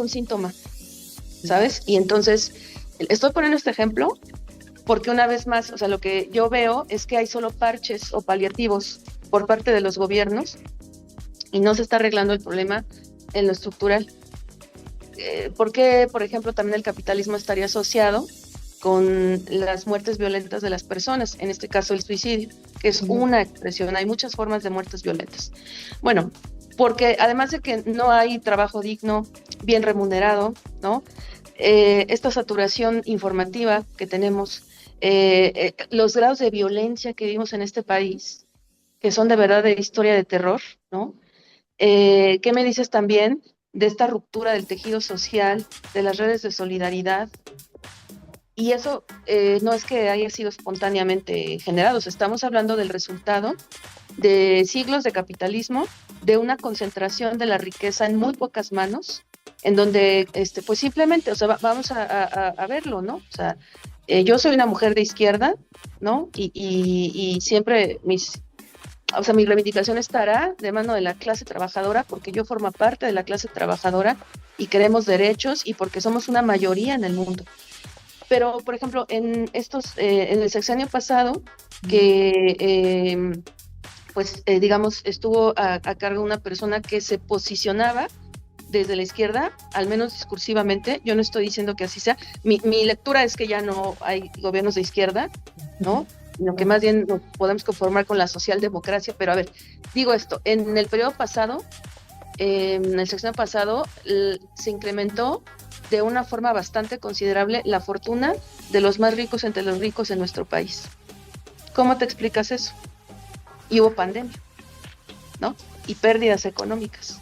Speaker 3: síntoma, ¿sabes? Y entonces, estoy poniendo este ejemplo porque una vez más, o sea, lo que yo veo es que hay solo parches o paliativos por parte de los gobiernos y no se está arreglando el problema en lo estructural. ¿Por qué, por ejemplo, también el capitalismo estaría asociado con las muertes violentas de las personas? En este caso, el suicidio, que es una expresión. Hay muchas formas de muertes violentas. Bueno, porque además de que no hay trabajo digno, bien remunerado, ¿no? Esta saturación informativa que tenemos, los grados de violencia que vivimos en este país, que son de verdad de historia de terror, ¿no? ¿Qué me dices también de esta ruptura del tejido social, de las redes de solidaridad? Y eso no es que haya sido espontáneamente generado, estamos hablando del resultado de siglos de capitalismo, de una concentración de la riqueza en muy pocas manos, en donde, pues simplemente, o sea, vamos a verlo, ¿no? O sea, yo soy una mujer de izquierda, ¿no? Y siempre mi reivindicación estará de mano de la clase trabajadora, porque yo formo parte de la clase trabajadora y queremos derechos y porque somos una mayoría en el mundo. Pero, por ejemplo, en el sexenio pasado, que digamos, estuvo a cargo una persona que se posicionaba desde la izquierda, al menos discursivamente. Yo no estoy diciendo que así sea. Mi lectura es que ya no hay gobiernos de izquierda, ¿no? Sino que más bien nos podemos conformar con la socialdemocracia. Pero a ver, digo esto, en el periodo pasado, en el sexenio pasado, se incrementó de una forma bastante considerable la fortuna de los más ricos entre los ricos en nuestro país. ¿Cómo te explicas eso? Y hubo pandemia, ¿no? Y pérdidas económicas.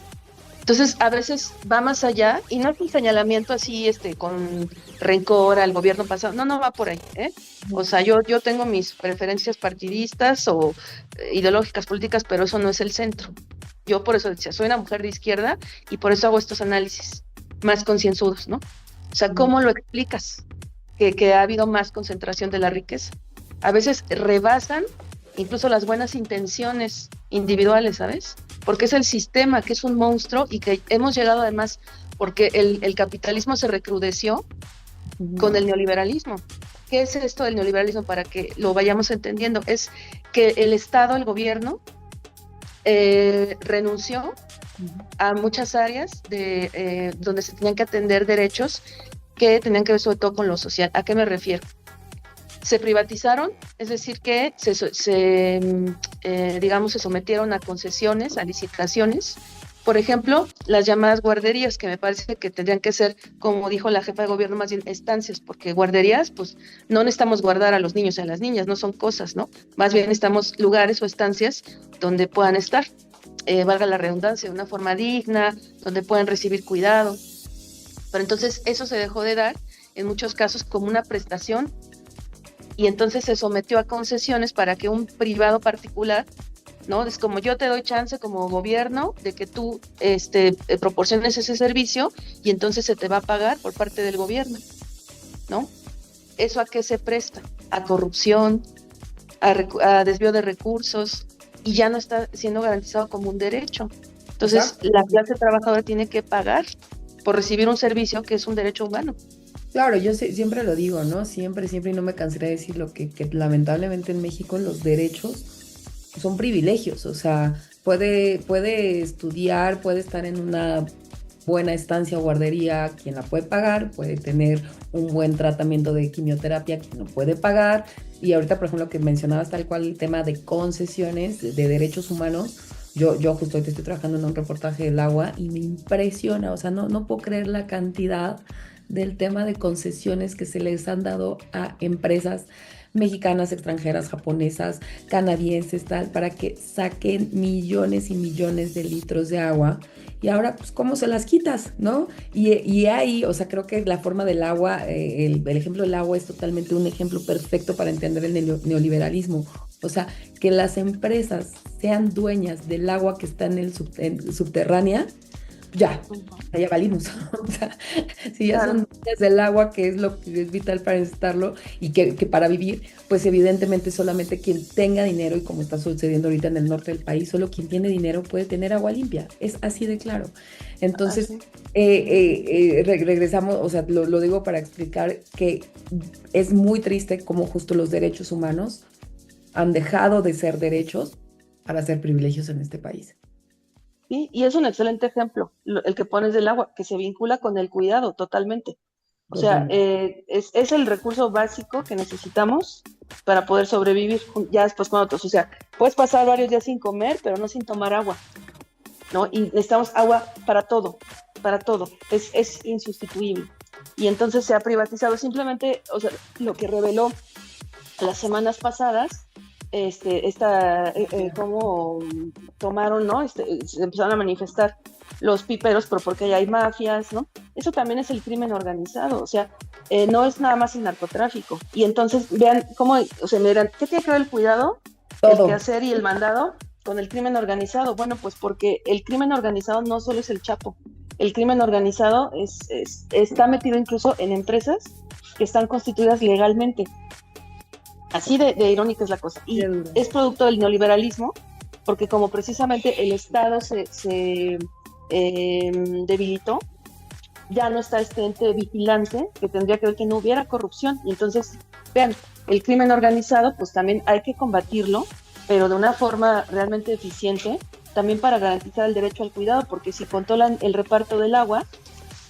Speaker 3: Entonces, a veces va más allá y no es un señalamiento así, con rencor al gobierno pasado. No, no va por ahí, ¿eh? O sea, yo tengo mis preferencias partidistas o ideológicas, políticas, pero eso no es el centro. Yo por eso decía, soy una mujer de izquierda y por eso hago estos análisis más concienzudos, ¿no? O sea, ¿cómo lo explicas? Que ha habido más concentración de la riqueza. A veces rebasan incluso las buenas intenciones individuales, ¿sabes? Porque es el sistema que es un monstruo y que hemos llegado además, porque el capitalismo se recrudeció con el neoliberalismo. ¿Qué es esto del neoliberalismo? Para que lo vayamos entendiendo, es que el Estado, el gobierno, renunció a muchas áreas donde se tenían que atender derechos que tenían que ver sobre todo con lo social. ¿A qué me refiero? Se privatizaron, es decir, que digamos, se sometieron a concesiones, a licitaciones. Por ejemplo, las llamadas guarderías, que me parece que tendrían que ser, como dijo la jefa de gobierno, más bien estancias, porque guarderías, pues no necesitamos guardar a los niños y a las niñas, no son cosas, ¿no? Más bien necesitamos lugares o estancias donde puedan estar, valga la redundancia, de una forma digna, donde puedan recibir cuidado. Pero entonces eso se dejó de dar, en muchos casos, como una prestación, y entonces se sometió a concesiones para que un privado particular, ¿no? Es como yo te doy chance como gobierno de que tú proporciones ese servicio y entonces se te va a pagar por parte del gobierno, ¿no? ¿Eso a qué se presta? A corrupción, a desvío de recursos, y ya no está siendo garantizado como un derecho. Entonces, la clase trabajadora tiene que pagar por recibir un servicio que es un derecho humano.
Speaker 2: Claro, yo siempre lo digo, ¿no? Siempre, y no me cansaré de decirlo, que lamentablemente en México los derechos son privilegios, o sea, puede estudiar, puede estar en una buena estancia o guardería quien la puede pagar, puede tener un buen tratamiento de quimioterapia quien lo puede pagar, y ahorita, por ejemplo, que mencionabas tal cual el tema de concesiones, de derechos humanos. Yo justo ahorita estoy trabajando en un reportaje del agua y me impresiona, o sea, no puedo creer la cantidad del tema de concesiones que se les han dado a empresas mexicanas, extranjeras, japonesas, canadienses, tal, para que saquen millones y millones de litros de agua. Y ahora, pues, ¿cómo se las quitas, no? Y ahí, o sea, creo que la forma del agua, el ejemplo del agua es totalmente un ejemplo perfecto para entender el neoliberalismo. O sea, que las empresas sean dueñas del agua que está en subterránea, ya valimos. O sea, si ya son dueñas del agua, que es lo que es vital para necesitarlo y que para vivir, pues evidentemente solamente quien tenga dinero, y como está sucediendo ahorita en el norte del país, solo quien tiene dinero puede tener agua limpia. Es así de claro. Entonces, regresamos, o sea, lo digo para explicar que es muy triste cómo justo los derechos humanos han dejado de ser derechos para ser privilegios en este país.
Speaker 3: Sí, y es un excelente ejemplo, el que pones del agua, que se vincula con el cuidado totalmente. O sea, es el recurso básico que necesitamos para poder sobrevivir ya después con otros. O sea, puedes pasar varios días sin comer, pero no sin tomar agua, ¿no? Y necesitamos agua para todo, es insustituible. Y entonces se ha privatizado simplemente, o sea, lo que reveló las semanas pasadas, cómo tomaron, ¿no? Se empezaron a manifestar los piperos, pero porque ya hay mafias, ¿no? Eso también es el crimen organizado, o sea, no es nada más el narcotráfico. Y entonces vean cómo, o sea, me dirán, ¿qué tiene que ver el cuidado, el quehacer y el mandado con el crimen organizado? Bueno, pues porque el crimen organizado no solo es el Chapo, el crimen organizado está metido incluso en empresas que están constituidas legalmente. Así de irónica es la cosa. Y es producto del neoliberalismo, porque como precisamente el Estado se debilitó, ya no está este ente vigilante que tendría que ver que no hubiera corrupción. Y entonces, vean, el crimen organizado, pues también hay que combatirlo, pero de una forma realmente eficiente, también para garantizar el derecho al cuidado, porque si controlan el reparto del agua,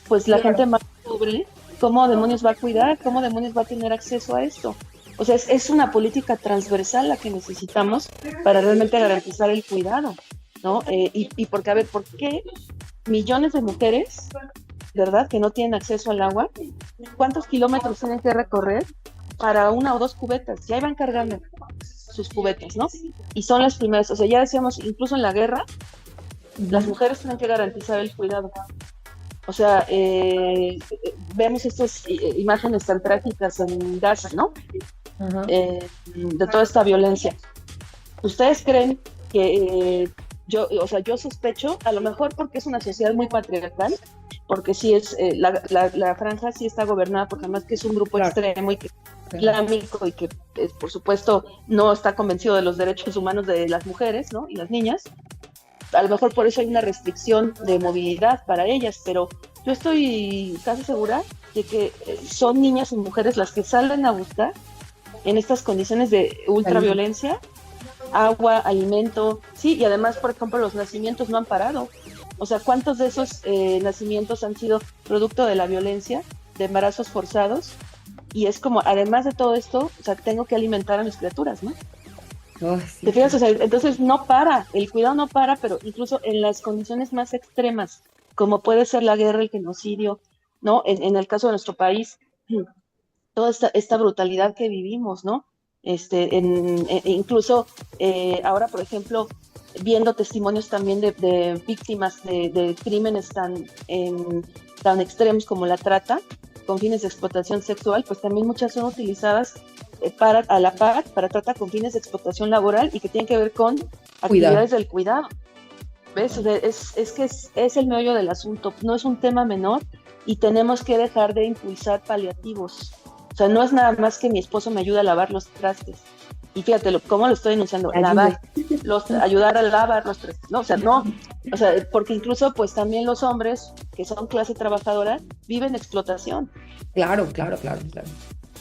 Speaker 3: pues la gente más pobre, ¿cómo demonios va a cuidar? ¿Cómo demonios va a tener acceso a esto? O sea, es una política transversal la que necesitamos para realmente garantizar el cuidado, ¿no? Y porque, a ver, ¿por qué millones de mujeres, verdad, que no tienen acceso al agua, cuántos kilómetros tienen que recorrer para una o dos cubetas? Ya iban cargando. sus cubetas, ¿no? Y son las primeras, o sea, ya decíamos, incluso en la guerra, Las mujeres tienen que garantizar el cuidado. O sea, vemos estas imágenes tan trágicas en Gaza, ¿no?
Speaker 2: Ajá.
Speaker 3: De toda esta violencia. ¿Ustedes creen que o sea, yo sospecho, a lo mejor porque es una sociedad muy patriarcal, porque sí es, la franja sí está gobernada, porque además que es un grupo
Speaker 2: Claro.
Speaker 3: extremo y que islámico y que, por supuesto, no está convencido de los derechos humanos de las mujeres, ¿no? Y las niñas. A lo mejor por eso hay una restricción de movilidad para ellas, pero yo estoy casi segura de que son niñas y mujeres las que salen a buscar en estas condiciones de ultraviolencia agua, alimento, sí, y además, por ejemplo, los nacimientos no han parado. O sea, ¿cuántos de esos nacimientos han sido producto de la violencia, de embarazos forzados? Y es como, además de todo esto, o sea, tengo que alimentar a mis criaturas, ¿no?
Speaker 2: Oh, sí,
Speaker 3: ¿Te fijas? O sea, entonces no para, el cuidado no para, pero incluso en las condiciones más extremas, como puede ser la guerra, el genocidio, ¿no? En el caso de nuestro país, toda esta brutalidad que vivimos, ¿no? Incluso ahora, por ejemplo, viendo testimonios también de víctimas de crímenes tan extremos como la trata, con fines de explotación sexual, pues también muchas son utilizadas a la par para trata con fines de explotación laboral y que tienen que ver con actividades del cuidado. ¿Ves? O sea, es que es el meollo del asunto, no es un tema menor y tenemos que dejar de impulsar paliativos. O sea, no es nada más que mi esposo me ayude a lavar los trastes. Y fíjate, ¿cómo lo estoy enunciando? Ayudar a lavar los trastes. No, o sea, no. O sea, porque incluso, pues también los hombres, que son clase trabajadora, viven explotación.
Speaker 2: Claro.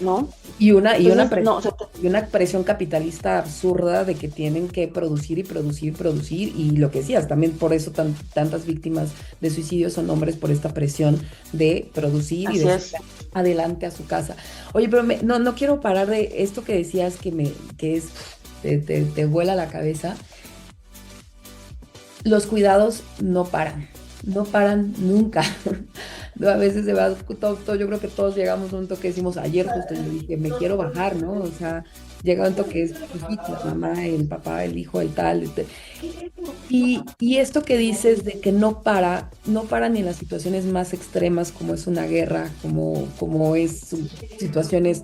Speaker 3: ¿No?
Speaker 2: Y una
Speaker 3: Entonces,
Speaker 2: presión, y una presión capitalista absurda de que tienen que producir y lo que decías, también por eso tantas víctimas de suicidio son hombres por esta presión de producir y de sacar adelante a su casa. Oye, pero no quiero parar de esto que decías te vuela la cabeza. Los cuidados no paran nunca. A veces se va todo, yo creo que todos llegamos a un toque, decimos, ayer justo yo dije, me quiero bajar, ¿no? O sea, llega un toque, es la mamá, el papá, el hijo, el tal. Y esto que dices de que no para ni en las situaciones más extremas, como es una guerra, como es situaciones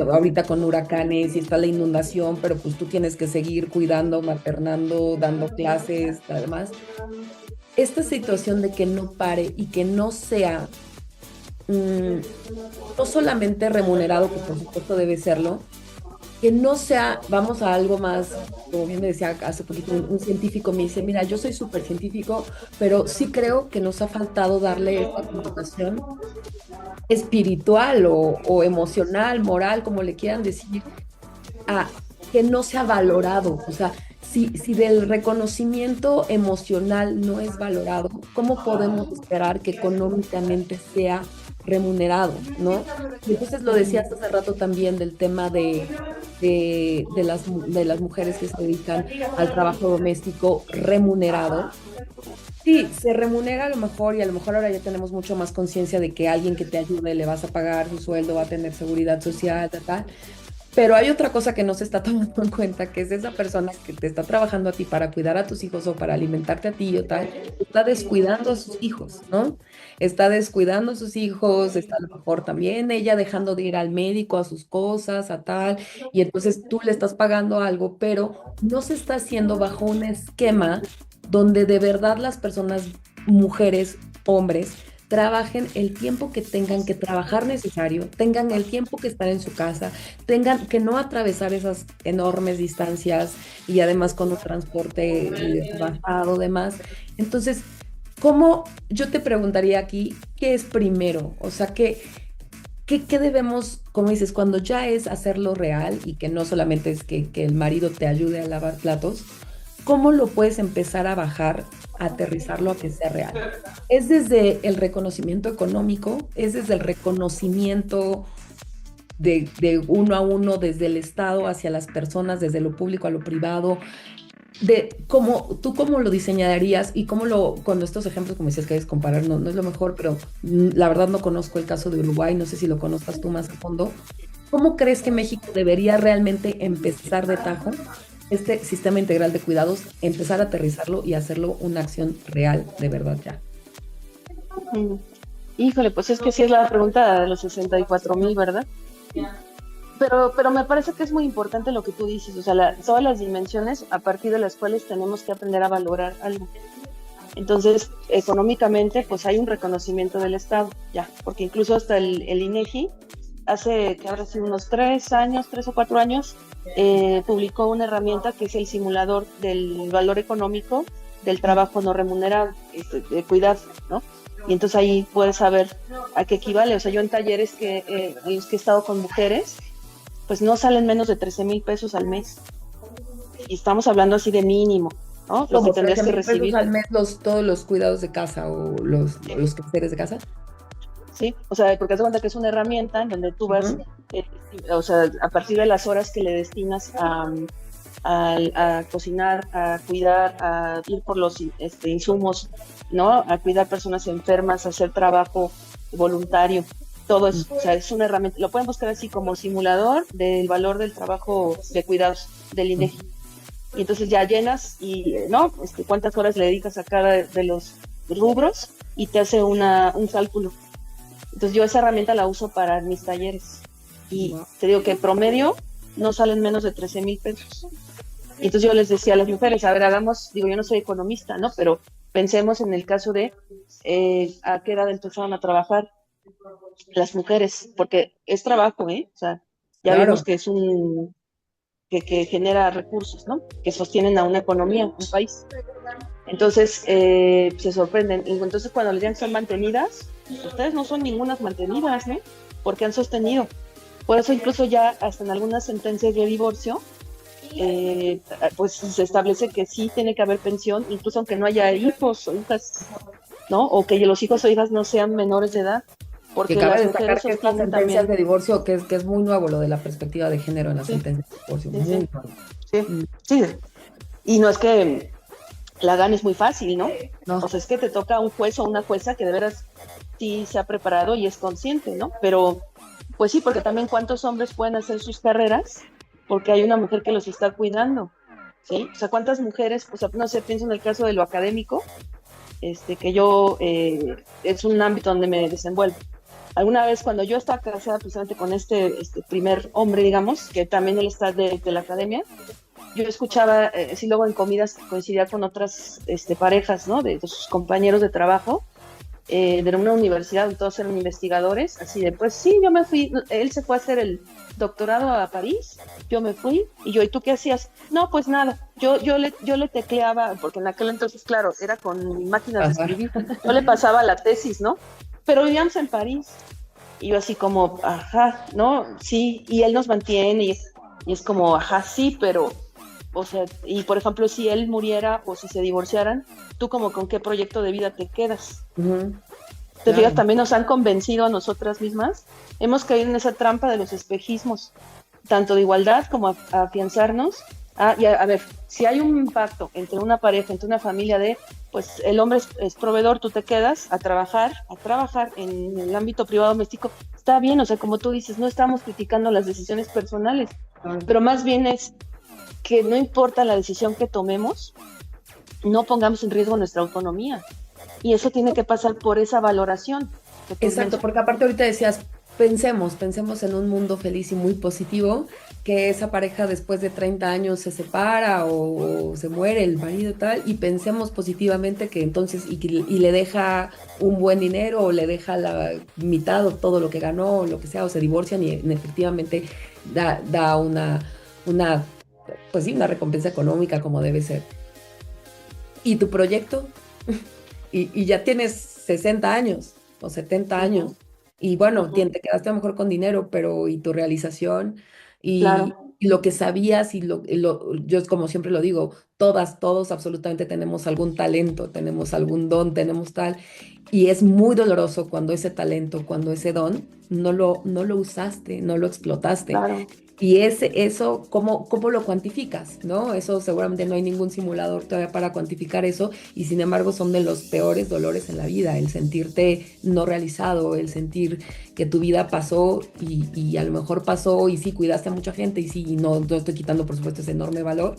Speaker 2: ahorita con huracanes y está la inundación, pero pues tú tienes que seguir cuidando, maternando, dando clases, además esta situación de que no pare y que no sea no solamente remunerado, que por supuesto debe serlo, que no sea, vamos a algo más, como bien me decía hace poquito un científico, me dice, mira, yo soy súper científico, pero sí creo que nos ha faltado darle esta connotación espiritual o emocional, moral, como le quieran decir, a que no sea valorado, o sea, si del reconocimiento emocional no es valorado, ¿cómo podemos esperar que económicamente sea remunerado, ¿no? Y entonces lo decías hace rato también del tema de las mujeres que se dedican al trabajo doméstico remunerado. Sí, se remunera a lo mejor y a lo mejor ahora ya tenemos mucho más conciencia de que alguien que te ayude le vas a pagar su sueldo, va a tener seguridad social, tal. Pero hay otra cosa que no se está tomando en cuenta, que es esa persona que te está trabajando a ti para cuidar a tus hijos o para alimentarte a ti o tal, está descuidando a sus hijos, ¿no? Está descuidando a sus hijos, está a lo mejor también ella dejando de ir al médico a sus cosas, a tal, y entonces tú le estás pagando algo, pero no se está haciendo bajo un esquema donde de verdad las personas, mujeres, hombres, trabajen el tiempo que tengan que trabajar necesario, tengan el tiempo que estar en su casa, tengan que no atravesar esas enormes distancias y además con un transporte bajado, demás. Entonces, ¿cómo? Yo te preguntaría aquí, ¿qué es primero? O sea, ¿qué debemos, como dices, cuando ya es hacerlo real y que no solamente es que el marido te ayude a lavar platos? ¿Cómo lo puedes empezar a bajar, a aterrizarlo a que sea real? ¿Es desde el reconocimiento económico? ¿Es desde el reconocimiento de uno a uno, desde el Estado hacia las personas, desde lo público a lo privado? ¿Tú cómo lo diseñarías y con estos ejemplos, como decías que es comparar, no es lo mejor, pero la verdad no conozco el caso de Uruguay, no sé si lo conozcas tú más a fondo. ¿Cómo crees que México debería realmente empezar de tajo este sistema integral de cuidados, empezar a aterrizarlo y hacerlo una acción real, de verdad ya.
Speaker 3: Híjole, pues es que sí es la pregunta de los 64,000, ¿verdad? Pero me parece que es muy importante lo que tú dices, o sea, todas las dimensiones a partir de las cuales tenemos que aprender a valorar algo. Entonces, económicamente, pues hay un reconocimiento del Estado, ya, porque incluso hasta el INEGI, hace que habrá sido unos 3 o 4 años, publicó una herramienta que es el simulador del valor económico del trabajo no remunerado, de cuidar, ¿no? Y entonces ahí puedes saber a qué equivale. O sea, yo en talleres en los que he estado con mujeres, pues no salen menos de 13,000 pesos al mes. Y estamos hablando así de mínimo, ¿no? Lo que tendrías que recibir.
Speaker 2: Al mes todos los cuidados de casa o los quehaceres de casa.
Speaker 3: Sí, o sea, porque te das cuenta que es una herramienta en donde tú vas, o sea, a partir de las horas que le destinas a cocinar, a cuidar, a ir por los insumos, ¿no? A cuidar personas enfermas, a hacer trabajo voluntario. Todo eso, o sea, es una herramienta, lo pueden buscar así como simulador del valor del trabajo de cuidados del INEGI. Y entonces ya llenas y, ¿no? Cuántas horas le dedicas a cada de los rubros y te hace un cálculo. Entonces yo esa herramienta la uso para mis talleres. Y te digo que en promedio no salen menos de 13,000 pesos. Y entonces yo les decía a las mujeres, a ver, digo, yo no soy economista, ¿no? Pero pensemos en el caso de a qué edad empezaron a trabajar las mujeres, porque es trabajo, ¿eh? O sea, ya vimos que es que genera recursos, ¿no? Que sostienen a una economía, un país. Entonces, se sorprenden. Y entonces, cuando les digan que son mantenidas, ustedes no son ningunas mantenidas, ¿eh? Porque han sostenido. Por eso, incluso ya hasta en algunas sentencias de divorcio, pues se establece que sí tiene que haber pensión, incluso aunque no haya hijos o hijas, ¿no? O que los hijos o hijas no sean menores de edad. Porque
Speaker 2: que cabe
Speaker 3: las
Speaker 2: destacar
Speaker 3: mujeres
Speaker 2: que estas
Speaker 3: sostienen
Speaker 2: sentencias
Speaker 3: también.
Speaker 2: de divorcio, que es muy nuevo lo de la perspectiva de género en las sentencias de divorcio.
Speaker 3: Sí,
Speaker 2: muy
Speaker 3: sí.
Speaker 2: nuevo.
Speaker 3: Sí. Y no es que la ganes muy fácil, ¿no?
Speaker 2: No.
Speaker 3: O sea, es que te toca un juez o una jueza que de veras sí se ha preparado y es consciente, ¿no? Pero, pues sí, porque también cuántos hombres pueden hacer sus carreras porque hay una mujer que los está cuidando, ¿sí? O sea, cuántas mujeres, o sea, no sé, pienso en el caso de lo académico, que yo, es un ámbito donde me desenvuelvo. Alguna vez cuando yo estaba casada precisamente con este primer hombre, digamos, que también él está de la academia, yo escuchaba, sí, luego en comidas coincidía con otras parejas, ¿no? De sus compañeros de trabajo, de una universidad, donde todos eran investigadores, así de, pues sí, yo me fui, él se fue a hacer el doctorado a París, yo me fui, ¿y tú qué hacías? No, pues nada, yo le tecleaba, porque en aquel entonces, claro, era con máquinas de escribir, yo le pasaba la tesis, ¿no? Pero vivíamos en París, y yo así como, ajá, ¿no? Sí, y él nos mantiene, y es como, ajá, sí, pero... O sea, y por ejemplo, si él muriera o si se divorciaran, ¿tú como con qué proyecto de vida te quedas? ¿Te fijas? También nos han convencido a nosotras mismas. Hemos caído en esa trampa de los espejismos, tanto de igualdad como a afianzarnos. Y a ver, si hay un pacto entre una pareja, entre una familia pues el hombre es proveedor, tú te quedas a trabajar en el ámbito privado doméstico, está bien, o sea, como tú dices, no estamos criticando las decisiones personales, pero más bien es que no importa la decisión que tomemos, no pongamos en riesgo nuestra autonomía. Y eso tiene que pasar por esa valoración.
Speaker 2: Exacto, porque aparte ahorita decías, pensemos en un mundo feliz y muy positivo, que esa pareja después de 30 años se separa o se muere el marido y tal, y pensemos positivamente que entonces, y le deja un buen dinero o le deja la mitad o todo lo que ganó o lo que sea, o se divorcian y efectivamente da una pues sí, una recompensa económica como debe ser. ¿Y tu proyecto? y ya tienes 60 años o 70 años. Y bueno, te quedaste a lo mejor con dinero, pero ¿y tu realización? Y lo que sabías yo como siempre lo digo, todos absolutamente tenemos algún talento, tenemos algún don, tenemos tal. Y es muy doloroso cuando ese talento, cuando ese don, no lo usaste, no lo explotaste.
Speaker 3: Claro.
Speaker 2: Y eso, ¿cómo lo cuantificas? ¿No? Eso seguramente no hay ningún simulador todavía para cuantificar eso, y sin embargo son de los peores dolores en la vida, el sentirte no realizado, el sentir que tu vida pasó y a lo mejor pasó y sí, cuidaste a mucha gente y sí, y no estoy quitando por supuesto ese enorme valor,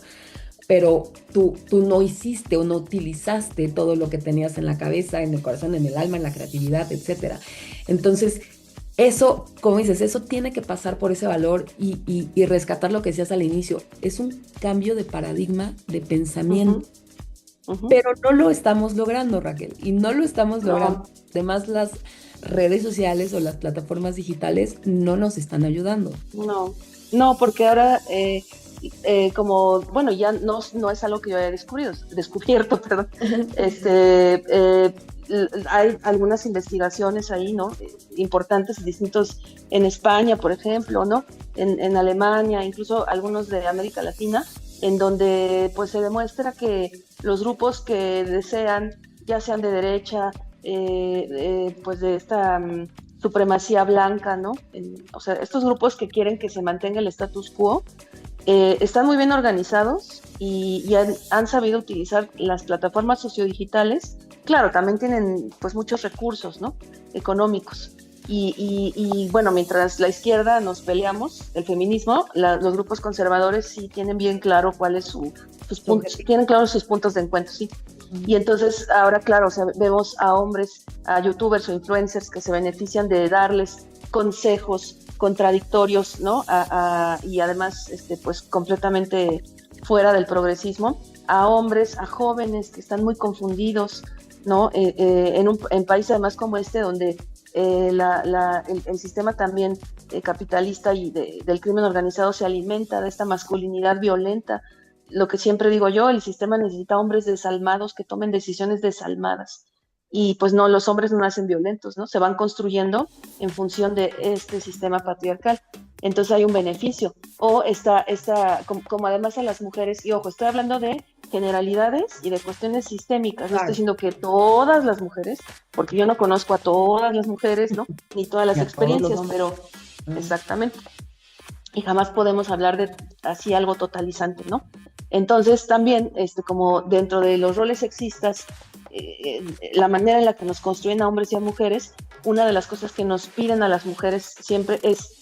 Speaker 2: pero tú no hiciste o no utilizaste todo lo que tenías en la cabeza, en el corazón, en el alma, en la creatividad, etcétera. Entonces, eso, como dices, eso tiene que pasar por ese valor y rescatar lo que decías al inicio. Es un cambio de paradigma, de pensamiento, pero no lo estamos logrando, Raquel, y no lo estamos logrando. Además, las redes sociales o las plataformas digitales no nos están ayudando.
Speaker 3: No, porque ahora, como, bueno, ya no es algo que yo haya descubierto, perdón. Hay algunas investigaciones ahí, ¿no? Importantes, distintos en España, por ejemplo, ¿no? En Alemania, incluso algunos de América Latina, en donde pues se demuestra que los grupos que desean, ya sean de derecha, pues de esta supremacía blanca, ¿no? O sea, estos grupos que quieren que se mantenga el status quo, están muy bien organizados y han sabido utilizar las plataformas sociodigitales. Claro, también tienen pues muchos recursos, ¿no? Económicos. Y bueno, mientras la izquierda nos peleamos, el feminismo, los grupos conservadores sí tienen bien claro cuáles sus puntos, tienen claros sus puntos de encuentro, sí. Y entonces ahora, claro, o sea, vemos a hombres, a youtubers o influencers que se benefician de darles consejos contradictorios, ¿no? Y además, pues completamente fuera del progresismo, a hombres, a jóvenes que están muy confundidos, ¿no? En países además como este, donde el sistema también capitalista y del crimen organizado se alimenta de esta masculinidad violenta. Lo que siempre digo yo, el sistema necesita hombres desalmados que tomen decisiones desalmadas. Y pues no, los hombres no nacen violentos, ¿no? Se van construyendo en función de este sistema patriarcal. Entonces hay un beneficio. O como además a las mujeres, y ojo, estoy hablando de generalidades y de cuestiones sistémicas. No estoy diciendo que todas las mujeres, porque yo no conozco a todas las mujeres, ¿no? Ni todas las experiencias, pero exactamente. Y jamás podemos hablar de así algo totalizante, ¿no? Entonces también, como dentro de los roles sexistas, la manera en la que nos construyen a hombres y a mujeres, una de las cosas que nos piden a las mujeres siempre es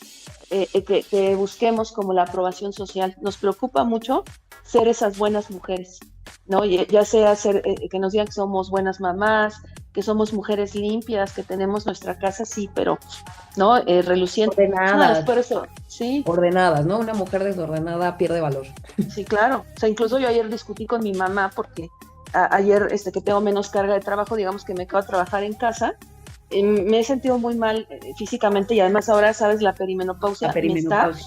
Speaker 3: que busquemos como la aprobación social. Nos preocupa mucho ser esas buenas mujeres, ¿no? Ya sea que nos digan que somos buenas mamás, que somos mujeres limpias, que tenemos nuestra casa, sí, pero ¿no? Reluciente.
Speaker 2: Ordenadas.
Speaker 3: Por eso, sí.
Speaker 2: Ordenadas, ¿no? Una mujer desordenada pierde valor.
Speaker 3: Sí, claro. O sea, incluso yo ayer discutí con mi mamá porque ayer que tengo menos carga de trabajo, digamos que me acabo de trabajar en casa, me he sentido muy mal físicamente y además ahora, ¿sabes? La perimenopausia.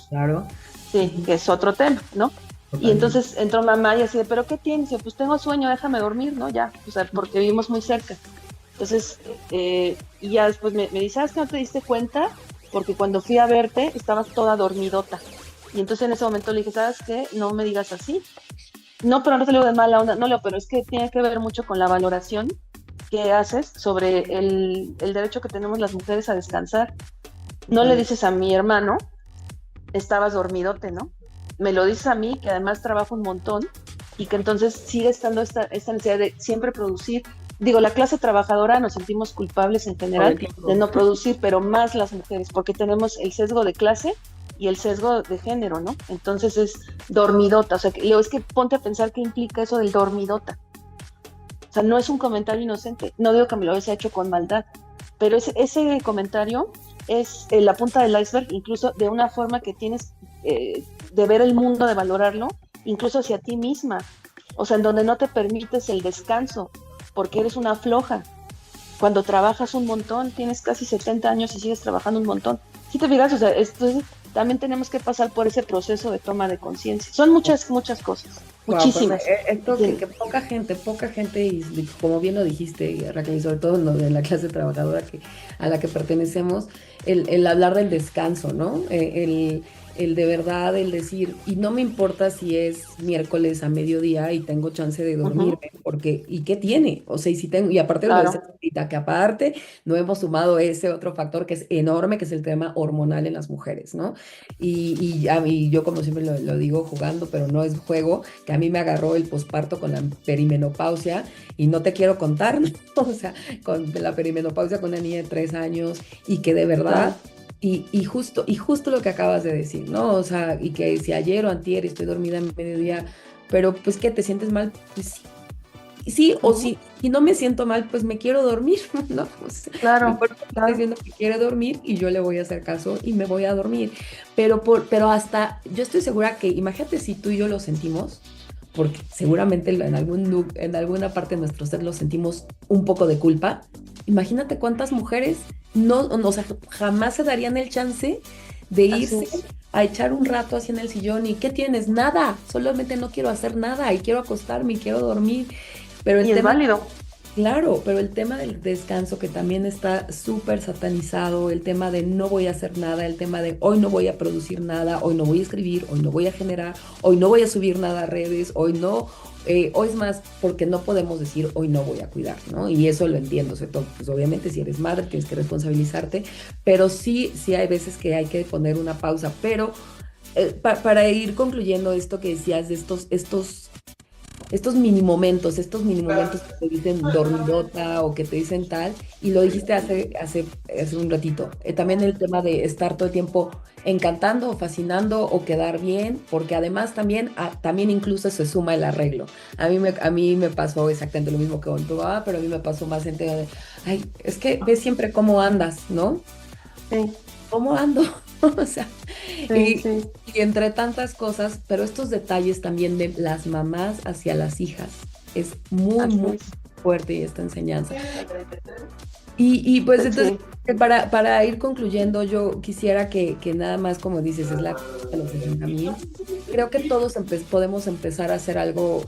Speaker 2: Claro.
Speaker 3: Sí, que es otro tema, ¿no? Totalmente. Y entonces entró mamá y así de, ¿pero qué tienes? Yo, pues tengo sueño, déjame dormir, ¿no? Ya, o sea, porque vivimos muy cerca. Entonces, y ya después me dice, ¿sabes que no te diste cuenta? Porque cuando fui a verte, estabas toda dormidota. Y entonces en ese momento le dije, ¿sabes qué? No me digas así. No, pero no te lo digo de mala onda, no, Leo, pero es que tiene que ver mucho con la valoración que haces sobre el derecho que tenemos las mujeres a descansar. No le dices a mi hermano, estabas dormidote, ¿no? Me lo dices a mí, que además trabajo un montón, y que entonces sigue estando esta necesidad de siempre producir. Digo, la clase trabajadora nos sentimos culpables en general de no producir, pero más las mujeres, porque tenemos el sesgo de clase y el sesgo de género, ¿no? Entonces es dormidota. O sea, Leo, es que ponte a pensar qué implica eso del dormidota. O sea, no es un comentario inocente. No digo que me lo hubiese hecho con maldad, pero ese comentario es la punta del iceberg, incluso de una forma que tienes de ver el mundo, de valorarlo, incluso hacia ti misma. O sea, en donde no te permites el descanso, porque eres una floja. Cuando trabajas un montón, tienes casi 70 años y sigues trabajando un montón. ¿Sí te fijas? O sea, también tenemos que pasar por ese proceso de toma de conciencia. Son muchas cosas, muchísimas.
Speaker 2: Pues, esto que poca gente, y como bien lo dijiste, Raquel, y sobre todo en lo de la clase trabajadora a la que pertenecemos, el hablar del descanso, ¿no? El el de verdad, el decir, y no me importa si es miércoles a mediodía y tengo chance de dormirme, porque, ¿y qué tiene? O sea, y si tengo, y aparte lo
Speaker 3: Claro,
Speaker 2: decía ahorita, que aparte no hemos sumado ese otro factor que es enorme, que es el tema hormonal en las mujeres, ¿no? Y a mí, yo como siempre lo digo jugando, pero no es juego, que a mí me agarró el posparto con la perimenopausia y no te quiero contar, ¿no? O sea, con la perimenopausia con una niña de 3 años y que de verdad,
Speaker 3: claro.
Speaker 2: y justo lo que acabas de decir, ¿no? O sea, y que si ayer o antier estoy dormida en mediodía, pero pues que te sientes mal, pues sí, sí, o
Speaker 3: Ujú.
Speaker 2: si no me siento mal, pues me quiero dormir, ¿no? O sea, mi
Speaker 3: Claro,
Speaker 2: cuerpo me está
Speaker 3: claro.
Speaker 2: diciendo que quiere dormir y yo le voy a hacer caso y me voy a dormir. Pero hasta, yo estoy segura que, imagínate si tú y yo lo sentimos, porque seguramente en alguna parte de nuestro ser lo sentimos un poco de culpa. Imagínate cuántas mujeres o sea, jamás se darían el chance de
Speaker 3: Así
Speaker 2: irse
Speaker 3: es.
Speaker 2: a echar un rato así en el sillón y ¿qué tienes? Nada, solamente no quiero hacer nada y quiero acostarme y quiero dormir. Pero el
Speaker 3: Y es
Speaker 2: tema,
Speaker 3: válido.
Speaker 2: claro, pero el tema del descanso que también está súper satanizado, el tema de no voy a hacer nada, el tema de hoy no voy a producir nada, hoy no voy a escribir, hoy no voy a generar, hoy no voy a subir nada a redes, hoy no, hoy es más, porque no podemos decir hoy no voy a cuidar, ¿no? Y eso lo entiendo, sobre todo, pues obviamente si eres madre tienes que responsabilizarte, pero sí, sí hay veces que hay que poner una pausa, pero para ir concluyendo esto que decías de estos mini momentos que te dicen dormidota o que te dicen tal, y lo dijiste hace un ratito. También el tema de estar todo el tiempo encantando o fascinando o quedar bien, porque además también incluso se suma el arreglo. A mí me pasó exactamente lo mismo que con tu mamá, pero a mí me pasó más en tema de, ay, es que ves siempre cómo andas, ¿no?
Speaker 3: Sí,
Speaker 2: ¿Cómo ando? O sea,
Speaker 3: sí,
Speaker 2: y,
Speaker 3: sí.
Speaker 2: y entre tantas cosas, pero estos detalles también de las mamás hacia las hijas es muy,
Speaker 3: Así
Speaker 2: muy
Speaker 3: es.
Speaker 2: fuerte y esta enseñanza. Y pues entonces,
Speaker 3: Sí,
Speaker 2: para ir concluyendo, yo quisiera que nada más, como dices, es la de los 60,000. Creo que todos podemos empezar a hacer algo,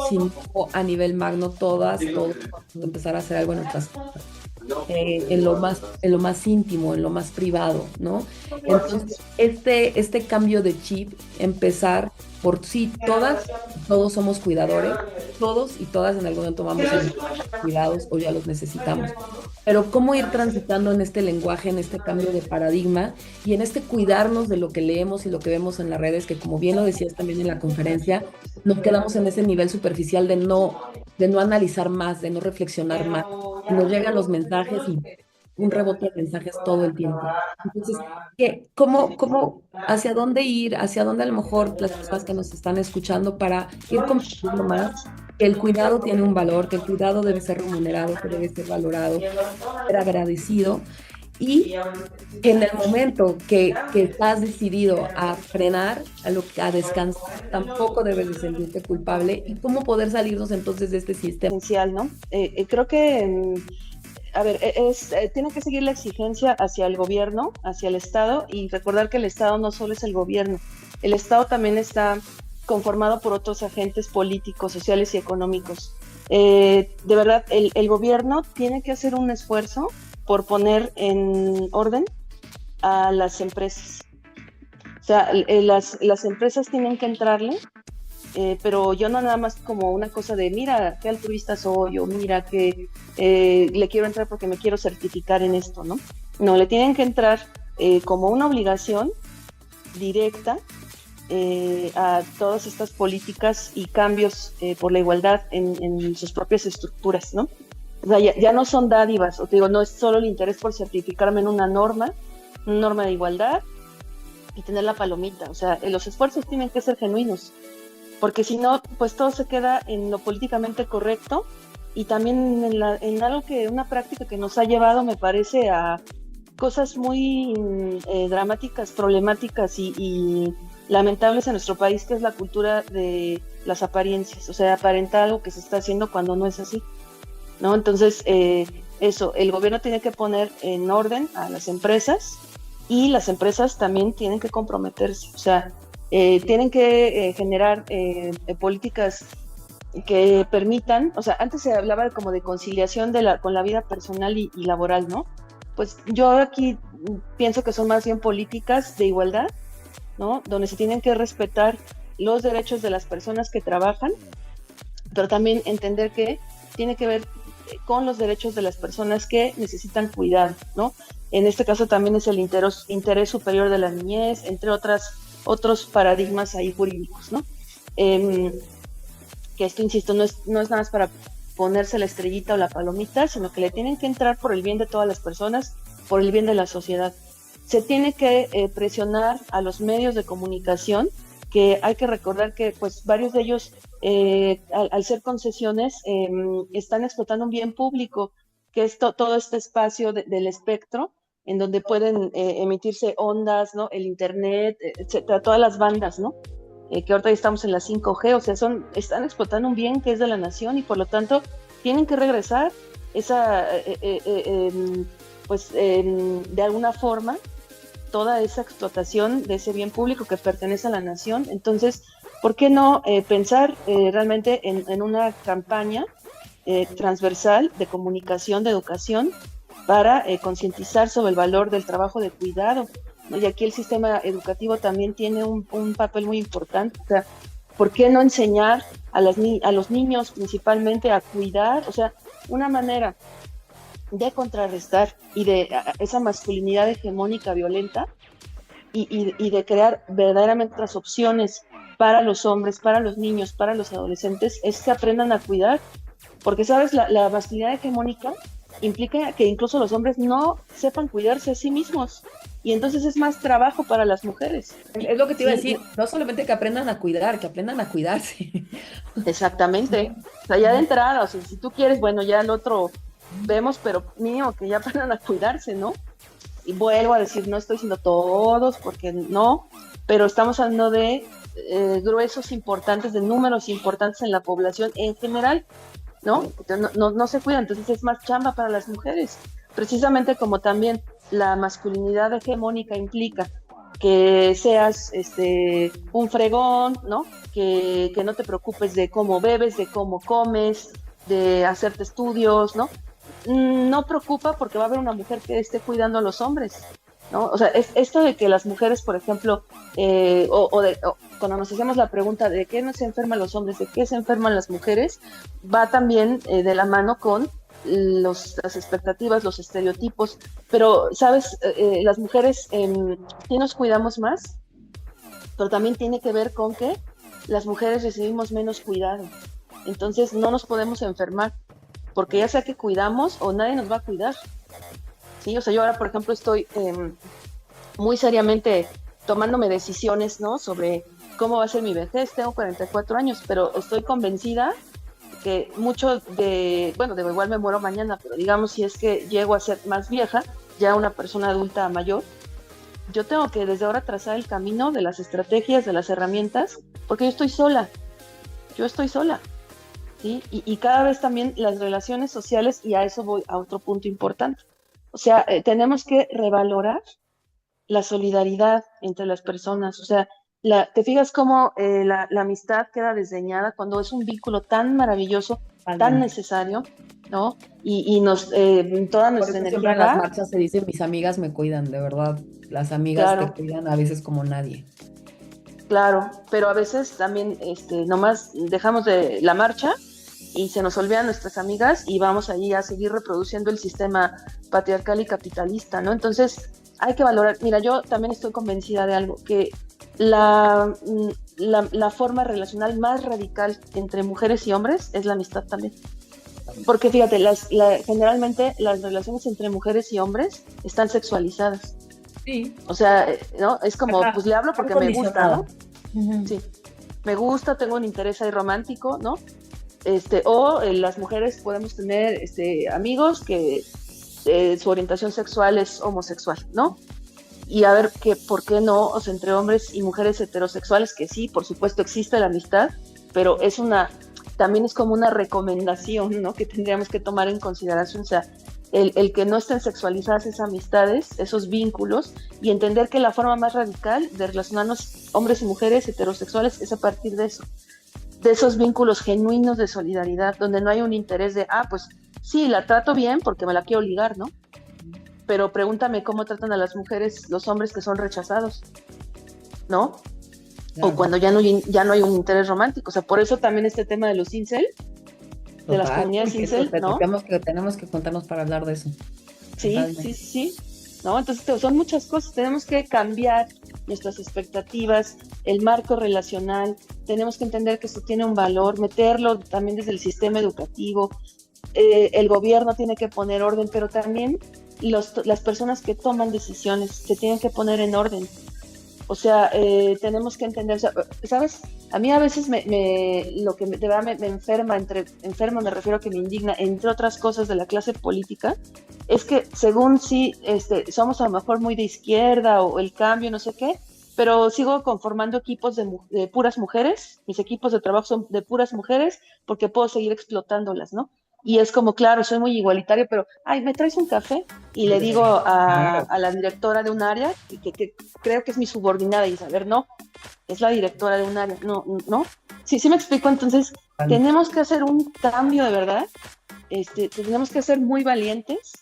Speaker 2: si no a nivel magno, todos podemos empezar a hacer algo en nuestras en lo más íntimo, en lo más privado, ¿no? Entonces, este cambio de chip, empezar por sí, todos somos cuidadores, todos y todas en algún momento vamos a necesitar cuidados o ya los necesitamos. Pero cómo ir transitando en este lenguaje, en este cambio de paradigma y en este cuidarnos de lo que leemos y lo que vemos en las redes, que como bien lo decías también en la conferencia, nos quedamos en ese nivel superficial de no analizar más, de no reflexionar más. Nos llegan los mensajes y un rebote de mensajes todo el tiempo. Entonces, hacia dónde ir, hacia dónde a lo mejor las personas que nos están escuchando para ir comprendiendo más que el cuidado tiene un valor, que el cuidado debe ser remunerado, que debe ser valorado, ser agradecido y que en el momento que estás decidido a frenar, a descansar, tampoco debes de sentirte culpable y cómo poder salirnos entonces de este sistema.
Speaker 3: esencial, ¿no? Creo que, a ver, tiene que seguir la exigencia hacia el gobierno, hacia el Estado, y recordar que el Estado no solo es el gobierno, el Estado también está conformado por otros agentes políticos, sociales y económicos. De verdad, el gobierno tiene que hacer un esfuerzo por poner en orden a las empresas. O sea, las empresas tienen que entrarle, pero yo no nada más como una cosa de, mira, qué altruista soy, o mira, que le quiero entrar porque me quiero certificar en esto, ¿no? No, le tienen que entrar como una obligación directa a todas estas políticas y cambios por la igualdad en sus propias estructuras, ¿no? O sea, ya no son dádivas, o te digo, no es solo el interés por certificarme en una norma de igualdad y tener la palomita. O sea, los esfuerzos tienen que ser genuinos, porque si no, pues todo se queda en lo políticamente correcto y también en algo una práctica que nos ha llevado, me parece, a cosas muy dramáticas, problemáticas y lamentables en nuestro país, que es la cultura de las apariencias, o sea, aparentar algo que se está haciendo cuando no es así, ¿no? Entonces, eso, el gobierno tiene que poner en orden a las empresas y las empresas también tienen que comprometerse, o sea, tienen que generar políticas que permitan, o sea, antes se hablaba como de conciliación con la vida personal y laboral, ¿no? Pues yo aquí pienso que son más bien políticas de igualdad ¿no? Donde se tienen que respetar los derechos de las personas que trabajan, pero también entender que tiene que ver con los derechos de las personas que necesitan cuidado, ¿no? En este caso también es el interés superior de la niñez, entre otros paradigmas ahí jurídicos, ¿no? Que esto, insisto, no es nada más para ponerse la estrellita o la palomita, sino que le tienen que entrar por el bien de todas las personas, por el bien de la sociedad. Se tiene que presionar a los medios de comunicación, que hay que recordar que pues varios de ellos, al ser concesiones, están explotando un bien público, que es todo este espacio del espectro, en donde pueden emitirse ondas, ¿no? El internet, etcétera, todas las bandas, ¿no? Que ahorita ya estamos en la 5G, o sea, están explotando un bien que es de la nación y por lo tanto tienen que regresar de alguna forma toda esa explotación de ese bien público que pertenece a la nación. Entonces, ¿por qué no pensar realmente en una campaña transversal de comunicación, de educación, para concientizar sobre el valor del trabajo de cuidado? Y aquí el sistema educativo también tiene un papel muy importante. O sea, ¿por qué no enseñar a los niños principalmente a cuidar? O sea, una manera de contrarrestar y de esa masculinidad hegemónica violenta y de crear verdaderamente otras opciones para los hombres, para los niños, para los adolescentes, es que aprendan a cuidar. Porque, ¿sabes? La masculinidad hegemónica implica que incluso los hombres no sepan cuidarse a sí mismos. Y entonces es más trabajo para las mujeres.
Speaker 2: Es lo que te iba a decir, no solamente que aprendan a cuidar, que aprendan a cuidarse.
Speaker 3: Exactamente. O sea, ya de entrada, o sea, si tú quieres, bueno, ya el otro vemos, pero mínimo que ya aprendan a cuidarse, ¿no? Y vuelvo a decir, no estoy diciendo todos, porque no, pero estamos hablando de gruesos importantes, de números importantes en la población en general, ¿no? No se cuidan, entonces es más chamba para las mujeres. Precisamente como también la masculinidad hegemónica implica que seas un fregón, ¿no? Que no te preocupes de cómo bebes, de cómo comes, de hacerte estudios, ¿no? No preocupa porque va a haber una mujer que esté cuidando a los hombres, ¿no? O sea, esto de que las mujeres, por ejemplo, cuando nos hacemos la pregunta de qué no se enferman los hombres, de qué se enferman las mujeres, va también de la mano con las expectativas, los estereotipos, pero, ¿sabes? Las mujeres sí nos cuidamos más, pero también tiene que ver con que las mujeres recibimos menos cuidado, entonces no nos podemos enfermar, porque ya sea que cuidamos o nadie nos va a cuidar, ¿sí? O sea, yo ahora, por ejemplo, estoy muy seriamente tomándome decisiones, ¿no? Sobre cómo va a ser mi vejez. Tengo 44 años, pero estoy convencida que igual me muero mañana, pero digamos, si es que llego a ser más vieja, ya una persona adulta mayor, yo tengo que desde ahora trazar el camino de las estrategias, de las herramientas, porque yo estoy sola, ¿sí? Y cada vez también las relaciones sociales, y a eso voy a otro punto importante. O sea, tenemos que revalorar la solidaridad entre las personas. O sea, te fijas cómo la amistad queda desdeñada cuando es un vínculo tan maravilloso, tan necesario, ¿no? Y toda nuestra energía.
Speaker 2: Siempre en las marchas se dice, mis amigas me cuidan, de verdad. Las amigas te cuidan a veces como nadie.
Speaker 3: Claro, pero a veces también nomás dejamos de la marcha y se nos olvidan nuestras amigas y vamos allí a seguir reproduciendo el sistema patriarcal y capitalista, ¿no? Entonces hay que valorar. Mira, yo también estoy convencida de algo, que la forma relacional más radical entre mujeres y hombres es la amistad también. Porque fíjate, generalmente las relaciones entre mujeres y hombres están sexualizadas.
Speaker 2: Sí.
Speaker 3: O sea, ¿no? Es como, pues le hablo porque me gusta, ¿no? Uh-huh. Sí, me gusta, tengo un interés ahí romántico, ¿no? Las mujeres podemos tener amigos que su orientación sexual es homosexual, ¿no? Y a ver, ¿por qué no? O sea, entre hombres y mujeres heterosexuales, que sí, por supuesto existe la amistad, pero también es como una recomendación, ¿no? Que tendríamos que tomar en consideración. O sea, el que no estén sexualizadas esas amistades, esos vínculos, y entender que la forma más radical de relacionarnos hombres y mujeres heterosexuales es a partir de eso, de esos vínculos genuinos de solidaridad, donde no hay un interés de, pues sí, la trato bien porque me la quiero ligar, ¿no? Pero pregúntame cómo tratan a las mujeres los hombres que son rechazados, ¿no?
Speaker 2: Claro.
Speaker 3: O cuando ya no hay un interés romántico. O sea, por eso también este tema de los incel, de las comunidades incel, ¿no?
Speaker 2: Tenemos que contarnos para hablar de eso.
Speaker 3: Sí,
Speaker 2: Totalmente.
Speaker 3: sí. ¿No? Entonces son muchas cosas, tenemos que cambiar nuestras expectativas, el marco relacional, tenemos que entender que esto tiene un valor, meterlo también desde el sistema educativo, el gobierno tiene que poner orden, pero también las personas que toman decisiones se tienen que poner en orden. O sea, tenemos que entender, o sea, ¿sabes? A mí a veces lo que de verdad me enferma, enferma me refiero a que me indigna, entre otras cosas de la clase política, es que según sí somos a lo mejor muy de izquierda o el cambio, no sé qué, pero sigo conformando equipos de puras mujeres, mis equipos de trabajo son de puras mujeres porque puedo seguir explotándolas, ¿no? Y es como, claro, soy muy igualitario, pero, ay, ¿me traes un café? Y le digo a la directora de un área, que creo que es mi subordinada, y saber, no, es la directora de un área, no. Sí me explico, entonces, tenemos que hacer un cambio de verdad, tenemos que ser muy valientes,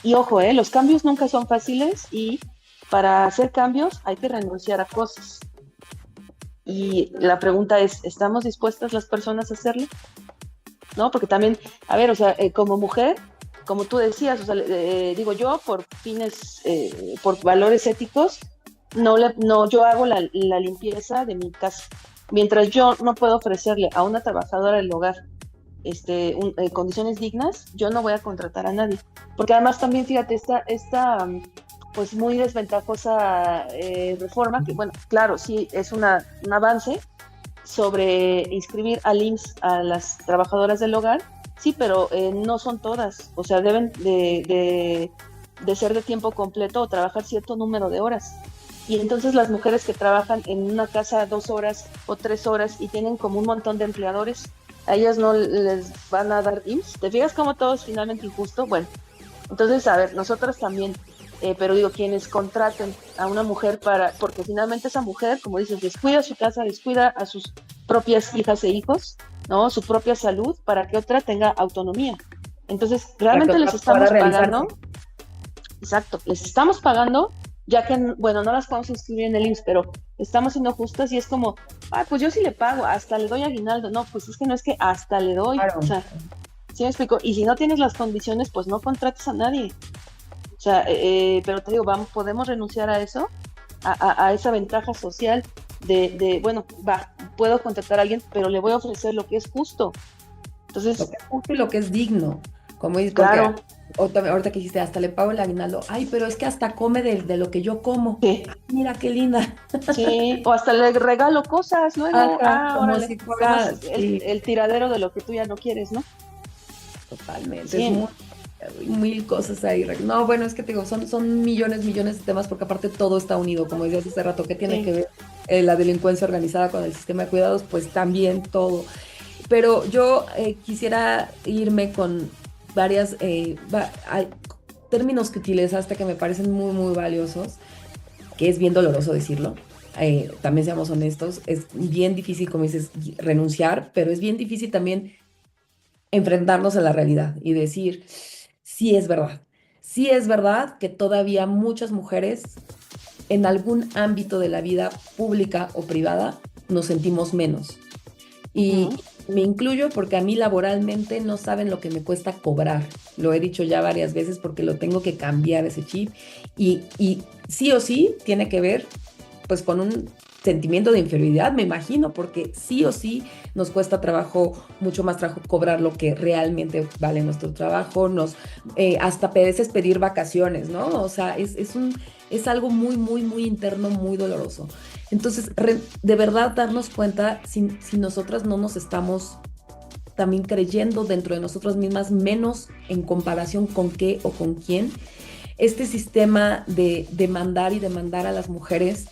Speaker 3: y ojo, los cambios nunca son fáciles, y para hacer cambios hay que renunciar a cosas. Y la pregunta es, ¿estamos dispuestas las personas a hacerlo? ¿No? Porque también, a ver, o sea, como mujer, como tú decías, o sea, digo yo, por fines, por valores éticos, yo hago la limpieza de mi casa. Mientras yo no puedo ofrecerle a una trabajadora del hogar condiciones dignas, yo no voy a contratar a nadie. Porque además también, fíjate, esta pues muy desventajosa reforma, que bueno, claro, sí es un avance, sobre inscribir al IMSS a las trabajadoras del hogar, sí, pero no son todas, o sea, deben de ser de tiempo completo o trabajar cierto número de horas. Y entonces las mujeres que trabajan en una casa 2 horas o 3 horas y tienen como un montón de empleadores, a ellas no les van a dar IMSS. ¿Te fijas cómo todo es finalmente injusto? Bueno, entonces, a ver, nosotras también, pero digo, quienes contraten a una mujer porque finalmente esa mujer, como dices, descuida su casa, descuida a sus propias hijas e hijos, ¿no? Su propia salud, para que otra tenga autonomía. Entonces, realmente les estamos pagando, exacto, les estamos pagando, ya que, bueno, no las podemos inscribir en el IMSS, pero estamos siendo justas y es como, pues yo sí le pago, hasta le doy aguinaldo. No, pues es que no es que hasta le doy, claro. O sea, ¿sí me explico? Y si no tienes las condiciones, pues no contrates a nadie. O sea, pero te digo, podemos renunciar a eso, a esa ventaja social bueno, puedo contratar a alguien, pero le voy a ofrecer lo que es justo. Entonces,
Speaker 2: lo que es justo y lo que es digno. Como dices,
Speaker 3: claro.
Speaker 2: Ahorita que dijiste, hasta le pago el aguinaldo. Ay, pero es que hasta come de lo que yo como.
Speaker 3: Sí.
Speaker 2: Ay, mira qué linda.
Speaker 3: Sí, o hasta le regalo cosas luego.
Speaker 2: Como si fuera
Speaker 3: el tiradero de lo que tú ya no quieres, ¿no?
Speaker 2: Totalmente.
Speaker 3: Sí.
Speaker 2: Es mil cosas ahí. No, bueno, es que te digo, son millones de temas, porque aparte todo está unido, como decías hace rato, ¿qué tiene que ver la delincuencia organizada con el sistema de cuidados? Pues también todo. Pero yo quisiera irme con varias términos que utilizaste que me parecen muy, muy valiosos, que es bien doloroso decirlo. También seamos honestos, es bien difícil, como dices, renunciar, pero es bien difícil también enfrentarnos a la realidad y decir, sí es verdad que todavía muchas mujeres en algún ámbito de la vida pública o privada nos sentimos menos. Y me incluyo porque a mí laboralmente no saben lo que me cuesta cobrar. Lo he dicho ya varias veces porque lo tengo que cambiar ese chip. Y sí o sí tiene que ver pues con un sentimiento de inferioridad, me imagino, porque sí o sí nos cuesta mucho más trabajo cobrar lo que realmente vale nuestro trabajo, hasta a veces pedir vacaciones, ¿no? O sea, es algo muy, muy, muy interno, muy doloroso. Entonces, de verdad darnos cuenta si nosotras no nos estamos también creyendo dentro de nosotras mismas menos en comparación con qué o con quién. Este sistema de demandar y demandar a las mujeres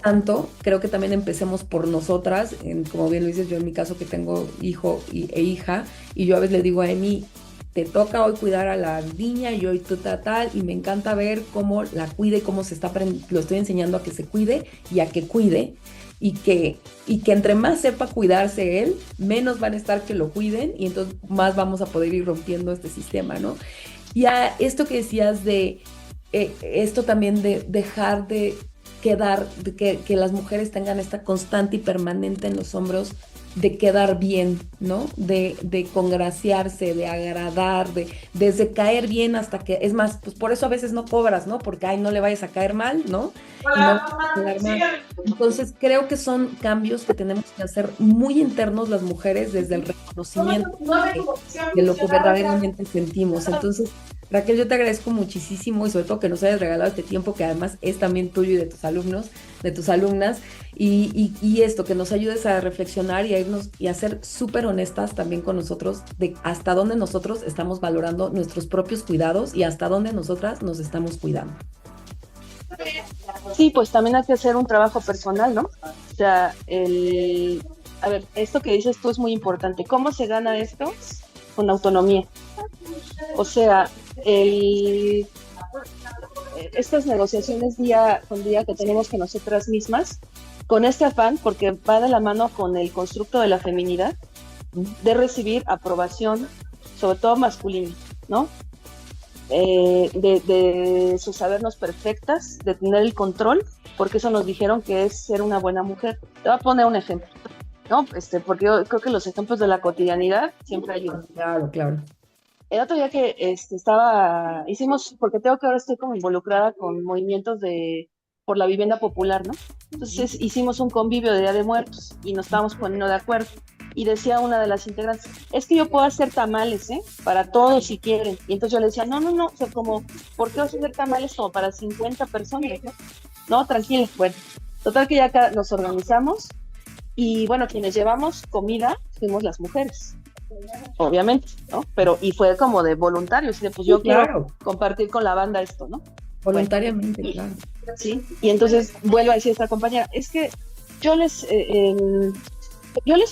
Speaker 2: tanto, creo que también empecemos por nosotras, como bien lo dices, yo en mi caso que tengo hijo e hija, y yo a veces le digo a Emi, te toca hoy cuidar a la niña y hoy tal, y me encanta ver cómo la cuide, cómo lo estoy enseñando a que se cuide y a que cuide, y que entre más sepa cuidarse él, menos van a estar que lo cuiden, y entonces más vamos a poder ir rompiendo este sistema, ¿no? Y a esto que decías de esto también de dejar de que las mujeres tengan esta constante y permanente en los hombros de quedar bien, ¿no? De congraciarse, de agradar, desde caer bien hasta que, es más, pues por eso a veces no cobras, ¿no? Porque, ay, no le vayas a caer mal, ¿no? Y no vayas a quedar mal. Entonces, creo que son cambios que tenemos que hacer muy internos las mujeres desde el reconocimiento de lo que verdaderamente sentimos. Entonces, Raquel, yo te agradezco muchísimo y sobre todo que nos hayas regalado este tiempo que además es también tuyo y de tus alumnos, de tus alumnas, y esto, que nos ayudes a reflexionar y a irnos y a ser súper honestas también con nosotros de hasta dónde nosotros estamos valorando nuestros propios cuidados y hasta dónde nosotras nos estamos cuidando.
Speaker 3: Sí, pues también hay que hacer un trabajo personal, ¿no? O sea, a ver, esto que dices tú es muy importante. ¿Cómo se gana esto? Con autonomía. O sea, estas negociaciones día con día que tenemos con nosotras mismas, con este afán, porque va de la mano con el constructo de la feminidad, de recibir aprobación, sobre todo masculina, ¿no? De su sabernos perfectas, de tener el control, porque eso nos dijeron que es ser una buena mujer. Te voy a poner un ejemplo, ¿no? Porque yo creo que los ejemplos de la cotidianidad siempre ayudan.
Speaker 2: Claro, claro.
Speaker 3: El otro día que hicimos, porque tengo que ahora estoy como involucrada con movimientos por la vivienda popular, ¿no? Entonces hicimos un convivio de Día de Muertos y nos estábamos poniendo de acuerdo. Y decía una de las integrantes, es que yo puedo hacer tamales, para todos si quieren. Y entonces yo le decía, no, o sea, como, ¿por qué vas a hacer tamales como para 50 personas, no? No, tranquila, bueno. Total que ya acá nos organizamos y bueno, quienes llevamos comida fuimos las mujeres, obviamente, ¿no? Pero, y fue como de voluntarios, de pues yo quiero compartir con la banda esto, ¿no?
Speaker 2: Voluntariamente, bueno, claro.
Speaker 3: Sí, y entonces vuelvo a decir a esta compañera, es que yo les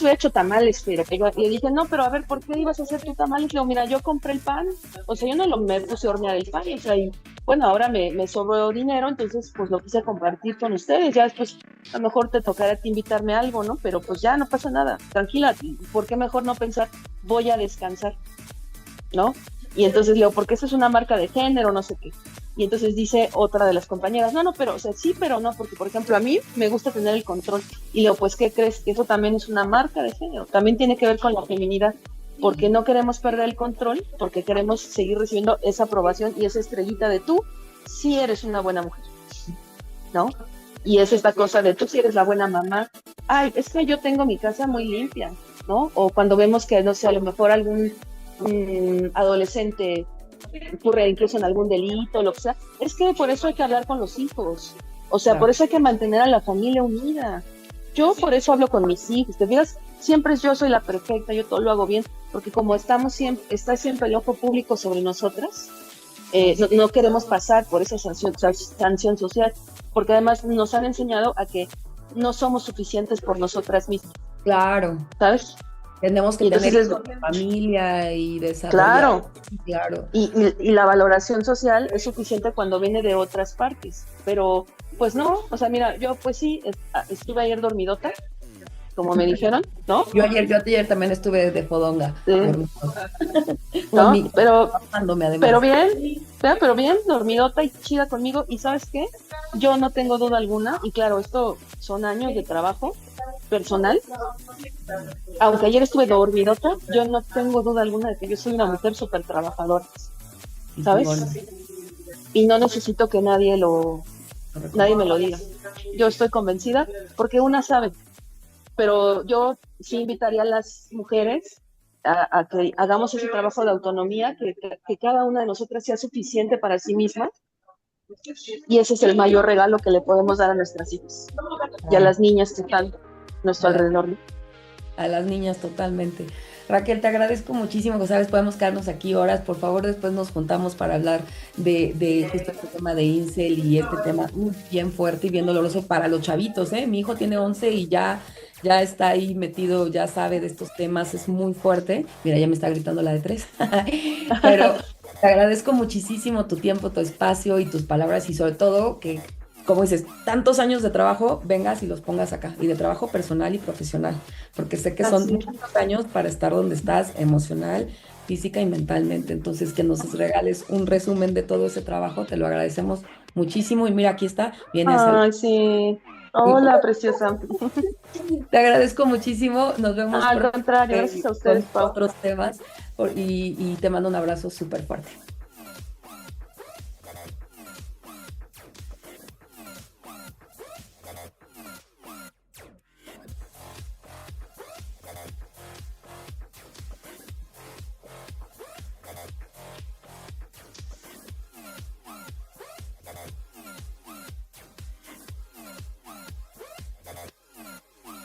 Speaker 3: hubiera hecho tamales, pero le dije, no, pero a ver, ¿por qué ibas a hacer tu tamales? Le digo, mira, yo compré el pan, o sea, yo no me puse a hornear el pan, o sea, y bueno, ahora me sobró dinero, entonces pues lo quise compartir con ustedes, ya después a lo mejor te tocará a ti invitarme a algo, ¿no? Pero pues ya no pasa nada, tranquila, ¿por qué mejor no pensar, voy a descansar, ¿no? Y entonces le digo, porque eso es una marca de género, no sé qué. Y entonces dice otra de las compañeras, no, pero, o sea, sí, pero no, porque, por ejemplo, a mí me gusta tener el control. Y le digo, pues, ¿qué crees? Que eso también es una marca de género, también tiene que ver con la feminidad, porque no queremos perder el control, porque queremos seguir recibiendo esa aprobación y esa estrellita de tú, sí eres una buena mujer, ¿no? Y es esta cosa de tú sí eres la buena mamá. Ay, es que yo tengo mi casa muy limpia, ¿no? O cuando vemos que, no sé, a lo mejor algún adolescente ocurre incluso en algún delito, lo que sea, es que por eso hay que hablar con los hijos, o sea, por eso hay que mantener a la familia unida. Yo por eso hablo con mis hijos, te fijas, siempre yo soy la perfecta, yo todo lo hago bien, porque como está siempre el ojo público sobre nosotras, no queremos pasar por esa sanción social, porque además nos han enseñado a que no somos suficientes por nosotras mismas.
Speaker 2: Claro.
Speaker 3: ¿Sabes?
Speaker 2: Tenemos que tener familia y desarrollar.
Speaker 3: Claro. Y la valoración social es suficiente cuando viene de otras partes. Pero, pues no, o sea, mira, yo pues sí, estuve ayer dormidota, como me dijeron, ¿no?
Speaker 2: Yo ayer también estuve de fodonga.
Speaker 3: ¿No? Pero bien, dormidota y chida conmigo. ¿Y sabes qué? Yo no tengo duda alguna, y claro, esto son años de trabajo personal. Aunque ayer estuve dormidota, yo no tengo duda alguna de que yo soy una mujer súper trabajadora, ¿sabes? Y no necesito que nadie me lo diga. Yo estoy convencida porque una sabe. Pero yo sí invitaría a las mujeres a que hagamos ese trabajo de autonomía, que cada una de nosotras sea suficiente para sí misma. Y ese es el mayor regalo que le podemos dar a nuestras hijas y a las niñas que están a nuestro alrededor, ¿no?
Speaker 2: A las niñas totalmente. Raquel, te agradezco muchísimo, que sabes, podemos quedarnos aquí horas. Por favor, después nos juntamos para hablar de justo este tema de incel y este tema bien fuerte y bien doloroso para los chavitos, ¿eh? Mi hijo tiene 11 y ya está ahí metido, ya sabe de estos temas, es muy fuerte. Mira, ya me está gritando la de 3. Pero te agradezco muchísimo tu tiempo, tu espacio y tus palabras, y sobre todo que, como dices, tantos años de trabajo, vengas y los pongas acá, y de trabajo personal y profesional, porque sé que son muchos años para estar donde estás, emocional, física y mentalmente. Entonces, que nos regales un resumen de todo ese trabajo, te lo agradecemos muchísimo. Y mira, aquí está, viene a saludar.
Speaker 3: Ay, sí. Hola, preciosa.
Speaker 2: Te agradezco muchísimo. Nos vemos
Speaker 3: Al
Speaker 2: pronto
Speaker 3: contrario, gracias a
Speaker 2: con
Speaker 3: ustedes, Pau.
Speaker 2: otros temas y te mando un abrazo súper fuerte.